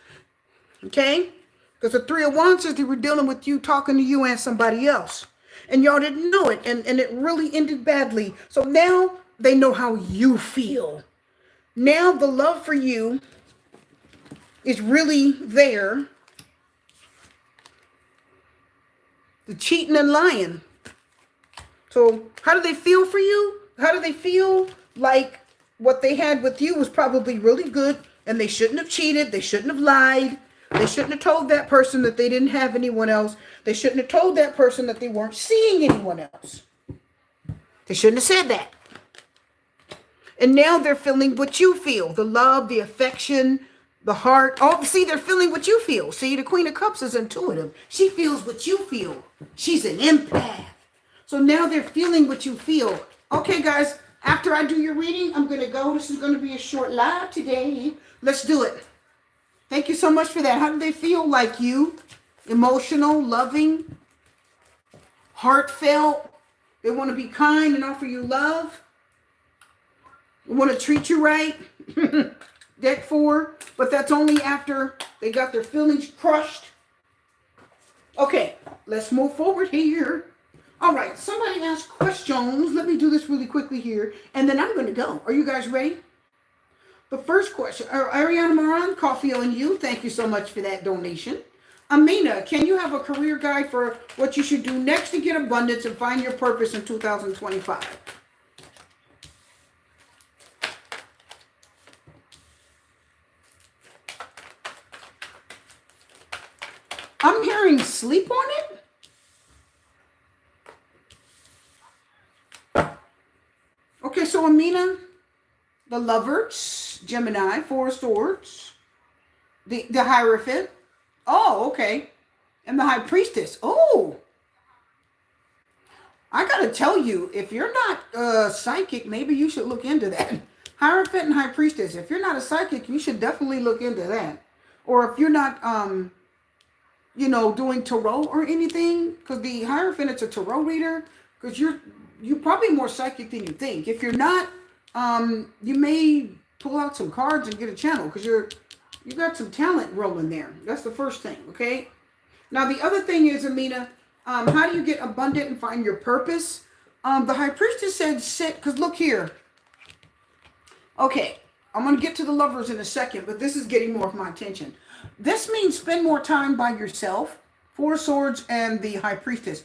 Okay? Because the Three of Wands says they were dealing with you, talking to you and somebody else. And y'all didn't know it. And it really ended badly. So now they know how you feel. Now the love for you is really there. The cheating and lying. So how do they feel for you? How do they feel like what they had with you was probably really good and they shouldn't have cheated. They shouldn't have lied. They shouldn't have told that person that they didn't have anyone else. They shouldn't have told that person that they weren't seeing anyone else. They shouldn't have said that. And now they're feeling what you feel. The love, the affection, the heart. Oh, see, they're feeling what you feel. See, the Queen of Cups is intuitive. She feels what you feel. She's an empath. So now they're feeling what you feel. Okay, guys, after I do your reading, I'm going to go. This is going to be a short live today. Let's do it. Thank you so much for that. How do they feel like you? Emotional, loving, heartfelt. They want to be kind and offer you love. They want to treat you right. Deck 4. But that's only after they got their feelings crushed. Okay, let's move forward here. All right, somebody asked questions. Let me do this really quickly here, and then I'm going to go. Are you guys ready? The first question, Ariana Moran, coffee on you. Thank you so much for that donation. Amina, can you have a career guide for what you should do next to get abundance and find your purpose in 2025? I'm hearing sleep on it. Okay, so Amina, the Lovers, Gemini, Four of Swords, the Hierophant. Oh, okay. And the High Priestess. Oh. I got to tell you, if you're not psychic, maybe you should look into that. Hierophant and High Priestess. If you're not a psychic, you should definitely look into that. Or if you're not, doing tarot or anything, because the Hierophant, it's a tarot reader, because you're probably more psychic than you think. If you're not, you may pull out some cards and get a channel because you got some talent rolling there. That's the first thing, okay? Now, the other thing is, Amina, how do you get abundant and find your purpose? The High Priestess said sit, because look here. Okay, I'm going to get to the Lovers in a second, but this is getting more of my attention. This means spend more time by yourself. Four of Swords and the High Priestess.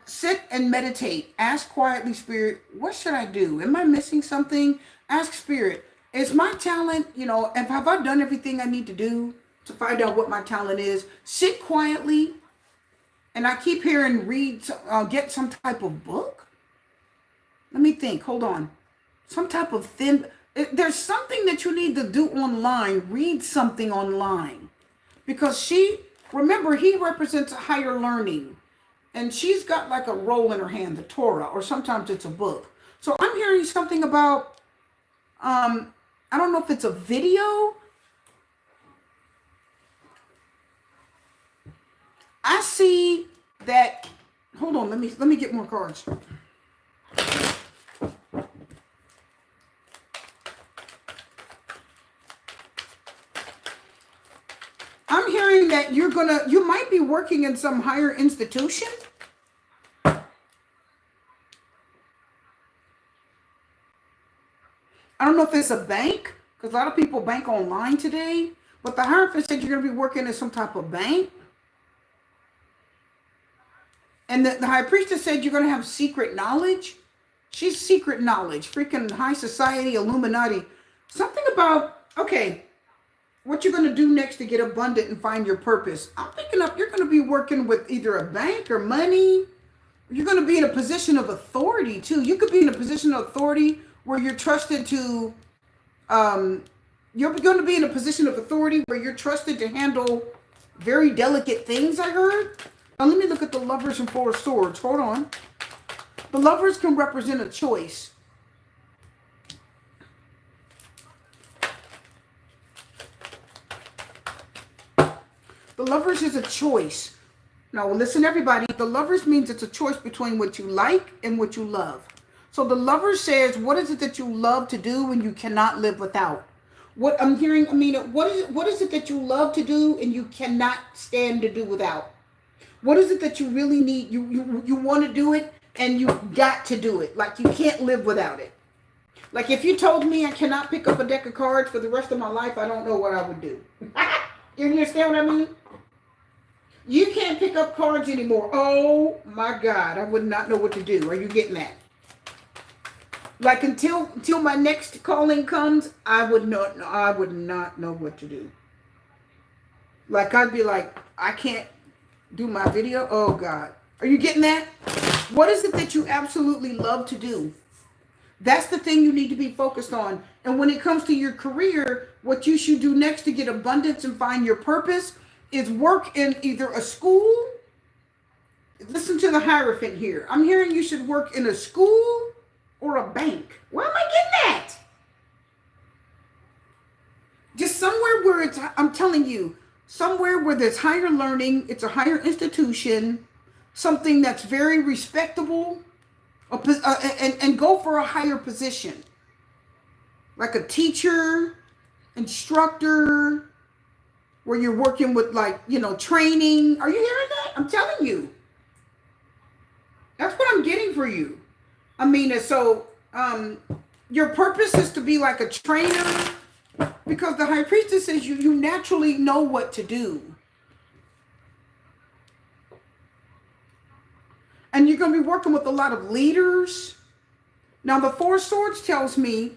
Sit and meditate. Ask quietly, Spirit, what should I do? Am I missing something? Ask Spirit, is my talent, have I done everything I need to do to find out what my talent is? Sit quietly. And I keep hearing get some type of book. Let me think. Hold on. Some type of there's something that you need to do online. Read something online. Because remember, he represents a higher learning. And she's got like a roll in her hand, the Torah, or sometimes it's a book. So I'm hearing something about, I don't know if it's a video. I see that, hold on, let me get more cards. I'm hearing that you might be working in some higher institution. I don't know if it's a bank, because a lot of people bank online today. But the Hierophant said you're going to be working in some type of bank. And the High Priestess said you're going to have secret knowledge. She's secret knowledge. Freaking high society, Illuminati. Something about, okay, what you're going to do next to get abundant and find your purpose. I'm picking up, you're going to be working with either a bank or money. You're going to be in a position of authority, too. You could be in a position of authority where you're trusted to, you're going to be in a position of authority where you're trusted to handle very delicate things, I heard. Now, let me look at the Lovers and Four of Swords. Hold on. The Lovers can represent a choice. The Lovers is a choice. Now, listen, everybody. The lovers means it's a choice between what you like and what you love. So the lover says, what is it that you love to do and you cannot live without? What I'm hearing, Amina, what is it that you love to do and you cannot stand to do without? What is it that you really need? You want to do it and you got to do it. Like you can't live without it. Like if you told me I cannot pick up a deck of cards for the rest of my life, I don't know what I would do. You understand what I mean? You can't pick up cards anymore. Oh my God, I would not know what to do. Are you getting that? Like until my next calling comes, I would not know what to do. Like I'd be like, I can't do my video. Oh God. Are you getting that? What is it that you absolutely love to do? That's the thing you need to be focused on. And when it comes to your career, what you should do next to get abundance and find your purpose is work in either a school. Listen to the Hierophant here. I'm hearing you should work in a school or a bank. Where am I getting that? Just somewhere where it's, I'm telling you, somewhere where there's higher learning, it's a higher institution, something that's very respectable, and go for a higher position. Like a teacher, instructor, where you're working with like, training. Are you hearing that? I'm telling you. That's what I'm getting for you. I mean, so your purpose is to be like a trainer, because the High Priestess says you naturally know what to do. And you're going to be working with a lot of leaders. Now, the Four Swords tells me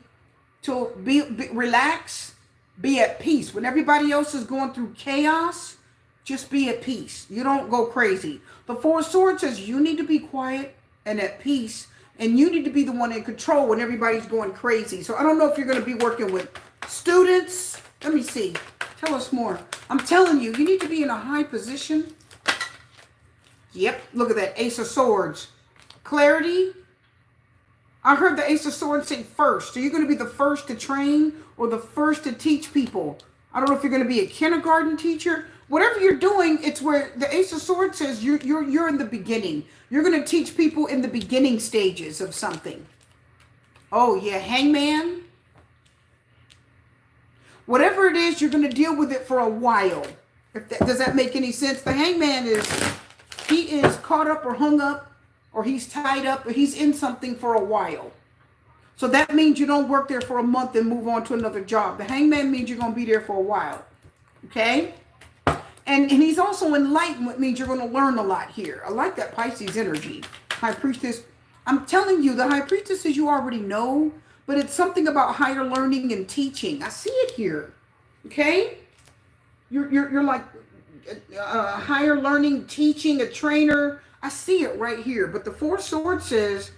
to be relax, be at peace. When everybody else is going through chaos, just be at peace. You don't go crazy. The Four Swords says you need to be quiet and at peace, and you need to be the one in control when everybody's going crazy. So I don't know if you're going to be working with students. Let me see. Tell us more. I'm telling you, you need to be in a high position. Yep, look at that. Ace of Swords. Clarity. I heard the Ace of Swords say first. So you're going to be the first to train or the first to teach people. I don't know if you're going to be a kindergarten teacher. Whatever you're doing, it's where the Ace of Swords says you're in the beginning. You're going to teach people in the beginning stages of something. Oh, yeah, Hangman. Whatever it is, you're going to deal with it for a while. Does that make any sense? The Hangman he is caught up or hung up, or he's tied up, or he's in something for a while. So that means you don't work there for a month and move on to another job. The Hangman means you're going to be there for a while. Okay? And he's also enlightened, which means you're going to learn a lot here. I like that Pisces energy. High Priestess. I'm telling you, the High Priestess is you already know, but it's something about higher learning and teaching. I see it here. Okay? You're like higher learning, teaching, a trainer. I see it right here. But the Four Swords says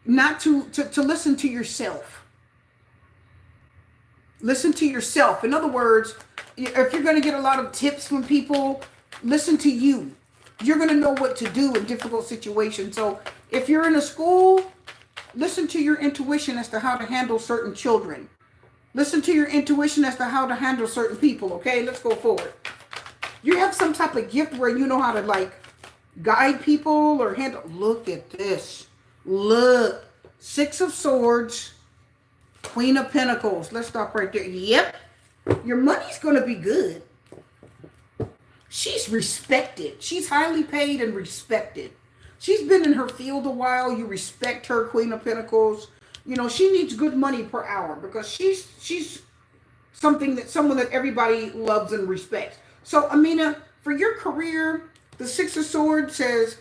not to listen to yourself. Listen to yourself. In other words, if you're going to get a lot of tips from people, listen to you. You're going to know what to do in difficult situations. So if you're in a school, listen to your intuition as to how to handle certain children. Listen to your intuition as to how to handle certain people. Okay, let's go forward. You have some type of gift where you know how to like guide people or handle. Look at this. Look. Six of Swords. Queen of Pentacles. Let's stop right there. Yep. Your money's going to be good. She's respected. She's highly paid and respected. She's been in her field a while. You respect her, Queen of Pentacles. You know, she needs good money per hour because she's someone that everybody loves and respects. So, Amina, for your career, the Six of Swords says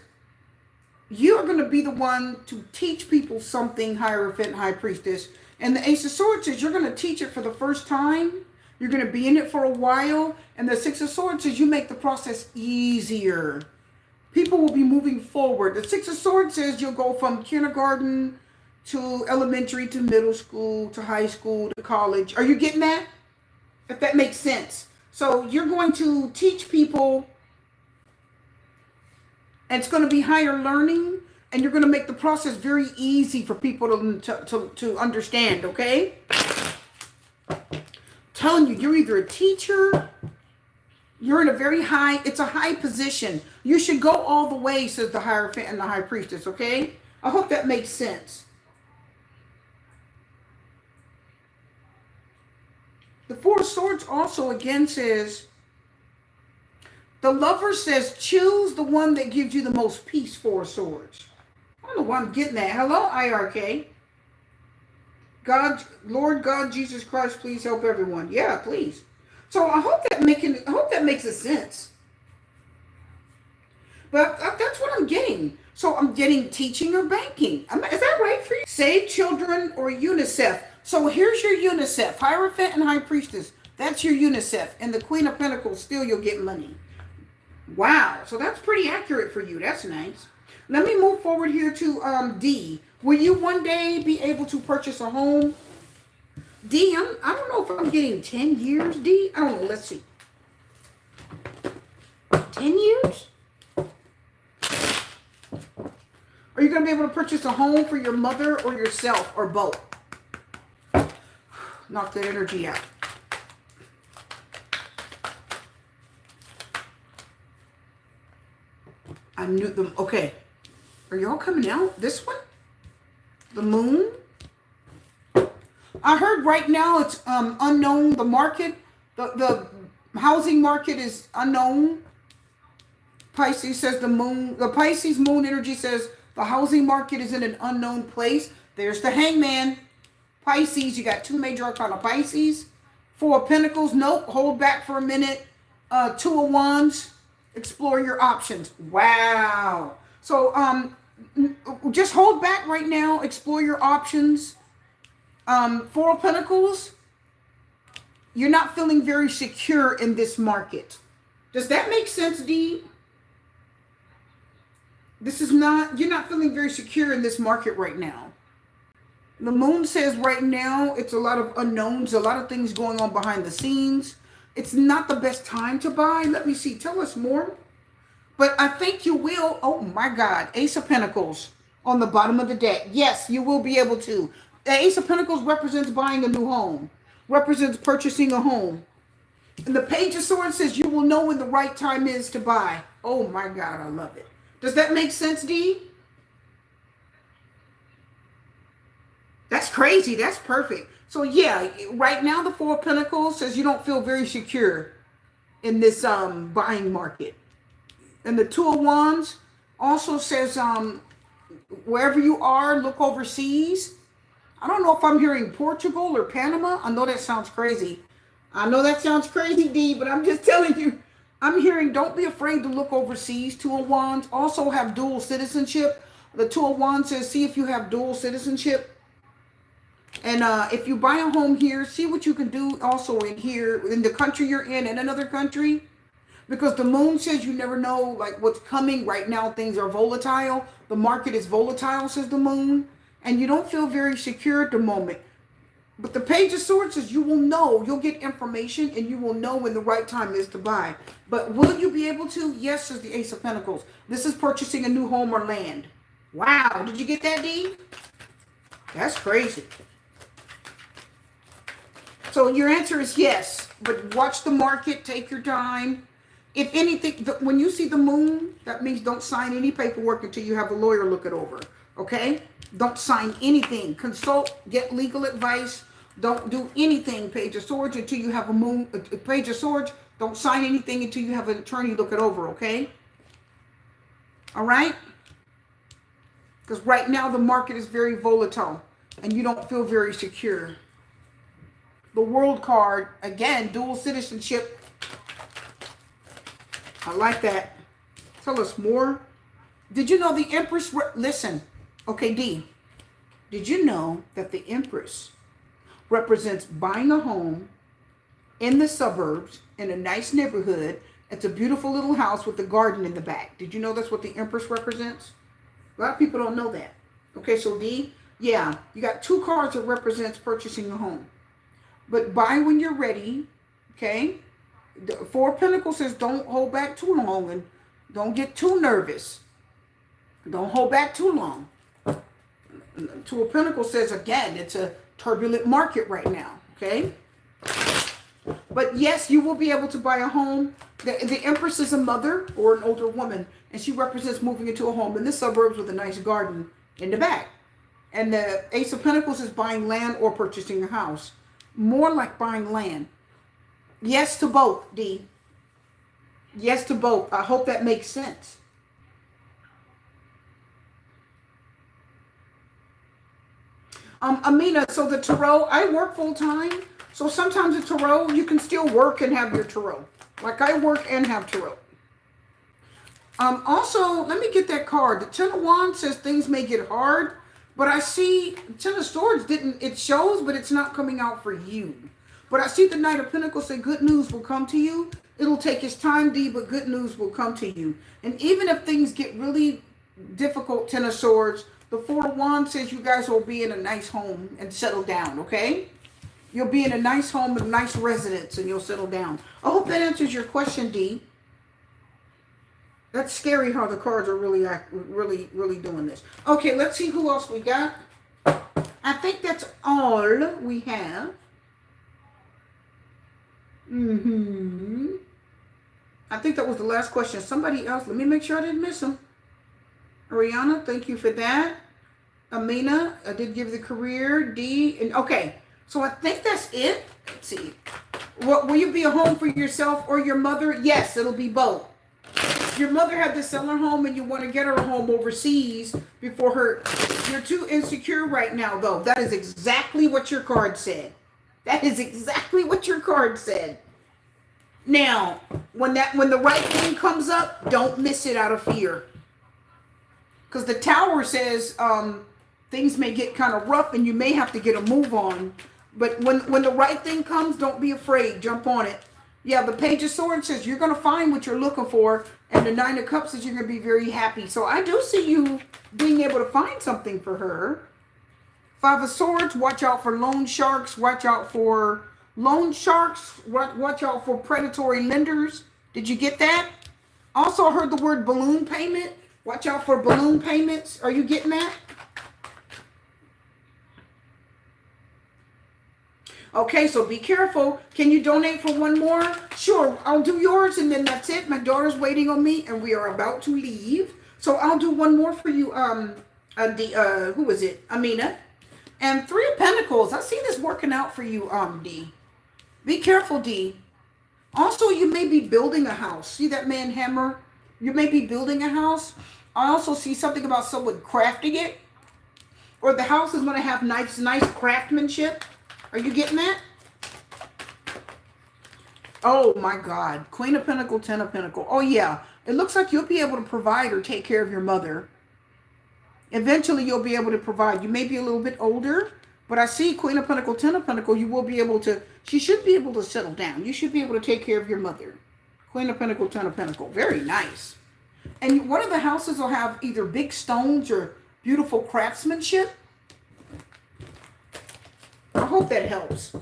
you're going to be the one to teach people something, Hierophant, High Priestess. And the Ace of Swords says you're going to teach it for the first time. You're going to be in it for a while. And the Six of Swords says you make the process easier. People will be moving forward. The Six of Swords says you'll go from kindergarten to elementary to middle school to high school to college. Are you getting that? If that makes sense. So you're going to teach people, and it's going to be higher learning, and you're going to make the process very easy for people to understand, okay? Telling you, you're either a teacher, You're in a very high, it's a high position. You should go all the way, says the Hierophant and the High Priestess, okay? I hope that makes sense. The Four of Swords also again says, the Lover says, choose the one that gives you the most peace, Four of Swords. I don't know why I'm getting that. Hello, IRK. God, Lord God, Jesus Christ, please help everyone. Yeah, please. So I hope that makes a sense. But that's what I'm getting. So I'm getting teaching or banking. Is that right for you? Save Children or UNICEF. So here's your UNICEF. Hierophant and High Priestess. That's your UNICEF. And the Queen of Pentacles, still you'll get money. Wow. So that's pretty accurate for you. That's nice. Let me move forward here to D. Will you one day be able to purchase a home? D, I don't know if I'm getting 10 years, D. I don't know. Let's see. 10 years? Are you going to be able to purchase a home for your mother or yourself or both? Knock that energy out. I knew them. Okay. Are y'all coming out? This one? The Moon? I heard right now it's unknown. The market, the housing market is unknown. Pisces says the moon, the Pisces moon energy says the housing market is in an unknown place. There's the Hangman. Pisces, you got two major arcana. Pisces, Four of Pentacles. Nope, hold back for a minute. Two of Wands. Explore your options. Wow. So just hold back right now. Explore your options. Four of Pentacles. You're not feeling very secure in this market. Does that make sense, D? You're not feeling very secure in this market right now. The Moon says right now it's a lot of unknowns, a lot of things going on behind the scenes. It's not the best time to buy. Let me see. Tell us more. But I think you will. Oh my God. Ace of Pentacles on the bottom of the deck. Yes, you will be able to. The Ace of Pentacles represents buying a new home. Represents purchasing a home. And the Page of Swords says you will know when the right time is to buy. Oh my God, I love it. Does that make sense, D? That's crazy. That's perfect. So yeah, right now the Four of Pentacles says you don't feel very secure in this buying market. And the Two of Wands also says wherever you are, look overseas. I don't know if I'm hearing Portugal or Panama. I know that sounds crazy. I know that sounds crazy, D, but I'm just telling you. I'm hearing don't be afraid to look overseas. Two of Wands also have dual citizenship. The Two of Wands says see if you have dual citizenship. And if you buy a home here, see what you can do also in here, in the country you're in another country. Because the Moon says you never know like what's coming. Right now things are volatile. The market is volatile, says the Moon. And you don't feel very secure at the moment. But the Page of Swords says you will know. You'll get information and you will know when the right time is to buy. But will you be able to? Yes, says the Ace of Pentacles. This is purchasing a new home or land. Wow. Did you get that, D? That's crazy. So your answer is yes. But watch the market. Take your time. If anything, when you see the Moon, that means don't sign any paperwork until you have a lawyer look it over. Okay? Don't sign anything. Consult, get legal advice. Don't do anything, Page of Swords, until you have a Page of Swords. Don't sign anything until you have an attorney look it over, okay? All right? Because right now the market is very volatile and you don't feel very secure. The World card, again, dual citizenship. I like that. Tell us more. Did you know the Empress, listen, okay, D, did you know that the Empress represents buying a home in the suburbs in a nice neighborhood? It's a beautiful little house with a garden in the back. Did you know that's what the Empress represents? A lot of people don't know that. Okay, so D, yeah, you got two cards that represents purchasing a home. But buy when you're ready, okay? The Four of Pentacles says don't hold back too long and don't get too nervous. Don't hold back too long. Two of Pentacles says, again, it's a turbulent market right now, okay? But yes, you will be able to buy a home. The Empress is a mother or an older woman, and she represents moving into a home in the suburbs with a nice garden in the back. And the Ace of Pentacles is buying land or purchasing a house. More like buying land. Yes to both, D. Yes to both. I hope that makes sense. Amina, so the tarot, I work full time. So sometimes the tarot, you can still work and have your tarot. Like I work and have tarot. Also, let me get that card. The Ten of Wands says things may get hard, but I see Ten of Swords didn't, it shows, but it's not coming out for you. But I see the Knight of Pentacles say good news will come to you. It'll take its time, D, but good news will come to you. And even if things get really difficult, Ten of Swords, the Four of Wands says you guys will be in a nice home and settle down, okay? You'll be in a nice home, a nice residence, and you'll settle down. I hope that answers your question, D. That's scary how the cards are really doing this. Okay, let's see who else we got. I think that's all we have. I think that was the last question. Somebody else. Let me make sure I didn't miss them. Ariana, thank you for that. Amina, I did give the career. D. And okay, so I think that's it. Let's see. What, will you be a home for yourself or your mother? Yes, it'll be both. Your mother had to sell her home and you want to get her a home overseas before her. You're too insecure right now, though. That is exactly what your card said. That is exactly what your card said. Now, when the right thing comes up, don't miss it out of fear. Because the Tower says things may get kind of rough and you may have to get a move on. But when the right thing comes, don't be afraid. Jump on it. Yeah, the Page of Swords says you're going to find what you're looking for. And the Nine of Cups says you're going to be very happy. So I do see you being able to find something for her. Five of Swords, watch out for loan sharks. Watch out for loan sharks. Watch out for predatory lenders. Did you get that? Also heard the word balloon payment. Watch out for balloon payments. Are you getting that? Okay, so be careful. Can you donate for one more? Sure, I'll do yours and then that's it. My daughter's waiting on me and we are about to leave. So I'll do one more for you, who is it? Amina. And Three of Pentacles. I see this working out for you, D. Be careful, D. Also, you may be building a house. See that man hammer? You may be building a house. I also see something about someone crafting it. Or the house is going to have nice craftsmanship. Are you getting that? Oh my God. Queen of Pentacles, Ten of Pentacles. Oh yeah. It looks like you'll be able to provide or take care of your mother. Eventually you'll be able to provide. You may be a little bit older, but I see Queen of Pentacles, Ten of Pentacles. You will be able to, she should be able to settle down. You should be able to take care of your mother. Queen of Pentacles, Ten of Pentacles. Very nice. And one of the houses will have either big stones or beautiful craftsmanship. I hope that helps.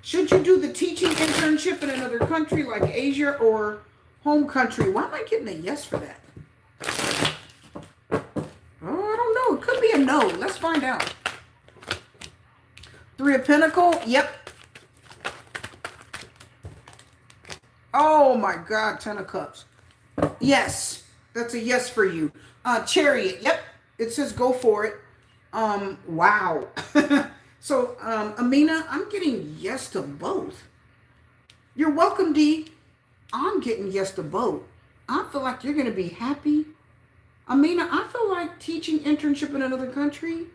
Should you do the teaching internship in another country like Asia or home country? Why am I getting a yes for that? Oh, I don't know. It could be a no. Let's find out. Three of Pentacles. Yep. Oh my God. Ten of Cups. Yes. That's a yes for you. Chariot. Yep. It says go for it. Wow. So, Amina, I'm getting yes to both. You're welcome, D. I'm getting yes to both. I feel like you're going to be happy. Amina, I feel like teaching internship in another country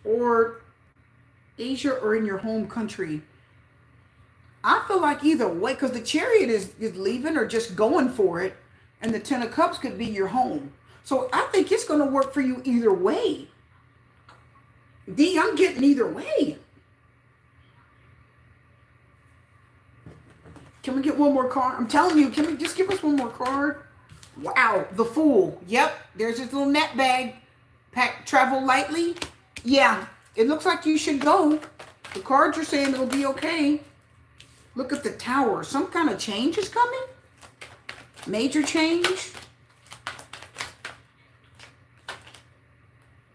or Asia or in your home country. I feel like either way, because the Chariot is leaving or just going for it, and the Ten of Cups could be your home. So I think it's going to work for you either way. D, I'm getting either way. Can we get one more card? I'm telling you, can we just give us one more card? Wow, the Fool. Yep, there's this little net bag. Pack, travel lightly. Yeah, it looks like you should go. The cards are saying it'll be okay. Look at the Tower. Some kind of change is coming. Major change.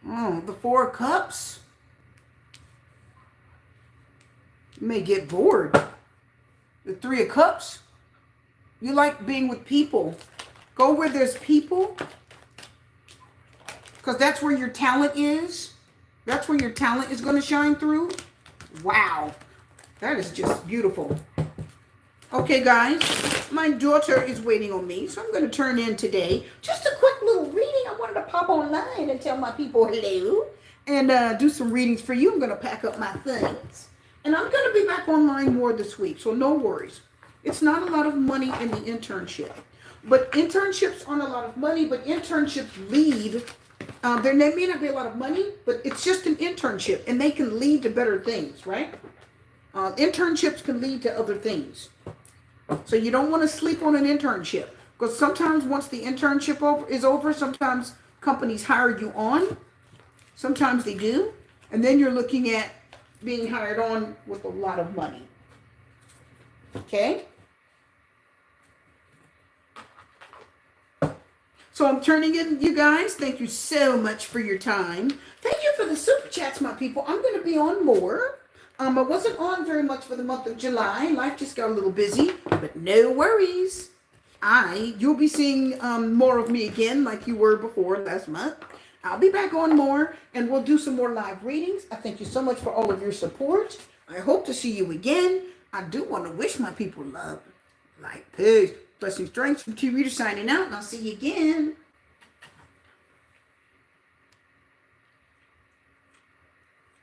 Oh, the Four of Cups. You may get bored. The Three of Cups. You like being with people. Go where there's people. Because that's where your talent is. That's where your talent is going to shine through. Wow. That is just beautiful. Okay, guys. My daughter is waiting on me. So I'm going to turn in today. Just a quick little reading. I wanted to pop online and tell my people hello. And do some readings for you. I'm going to pack up my things. And I'm going to be back online more this week. So no worries. It's not a lot of money in the internship. But internships aren't a lot of money. But internships lead. There may not be a lot of money, but it's just an internship, and they can lead to better things, right? Internships can lead to other things. So you don't want to sleep on an internship, because sometimes once the internship is over, sometimes companies hire you on. Sometimes they do. And then you're looking at being hired on with a lot of money. Okay? So I'm turning in, you guys. Thank you so much for your time. Thank you for the super chats, my people. I'm going to be on more. I wasn't on very much for the month of July. Life just got a little busy, but no worries. You'll be seeing more of me again like you were before last month. I'll be back on more, and we'll do some more live readings. I thank you so much for all of your support. I hope to see you again. I do want to wish my people love, light, peace, blessings, strength from T Reader signing out, and I'll see you again.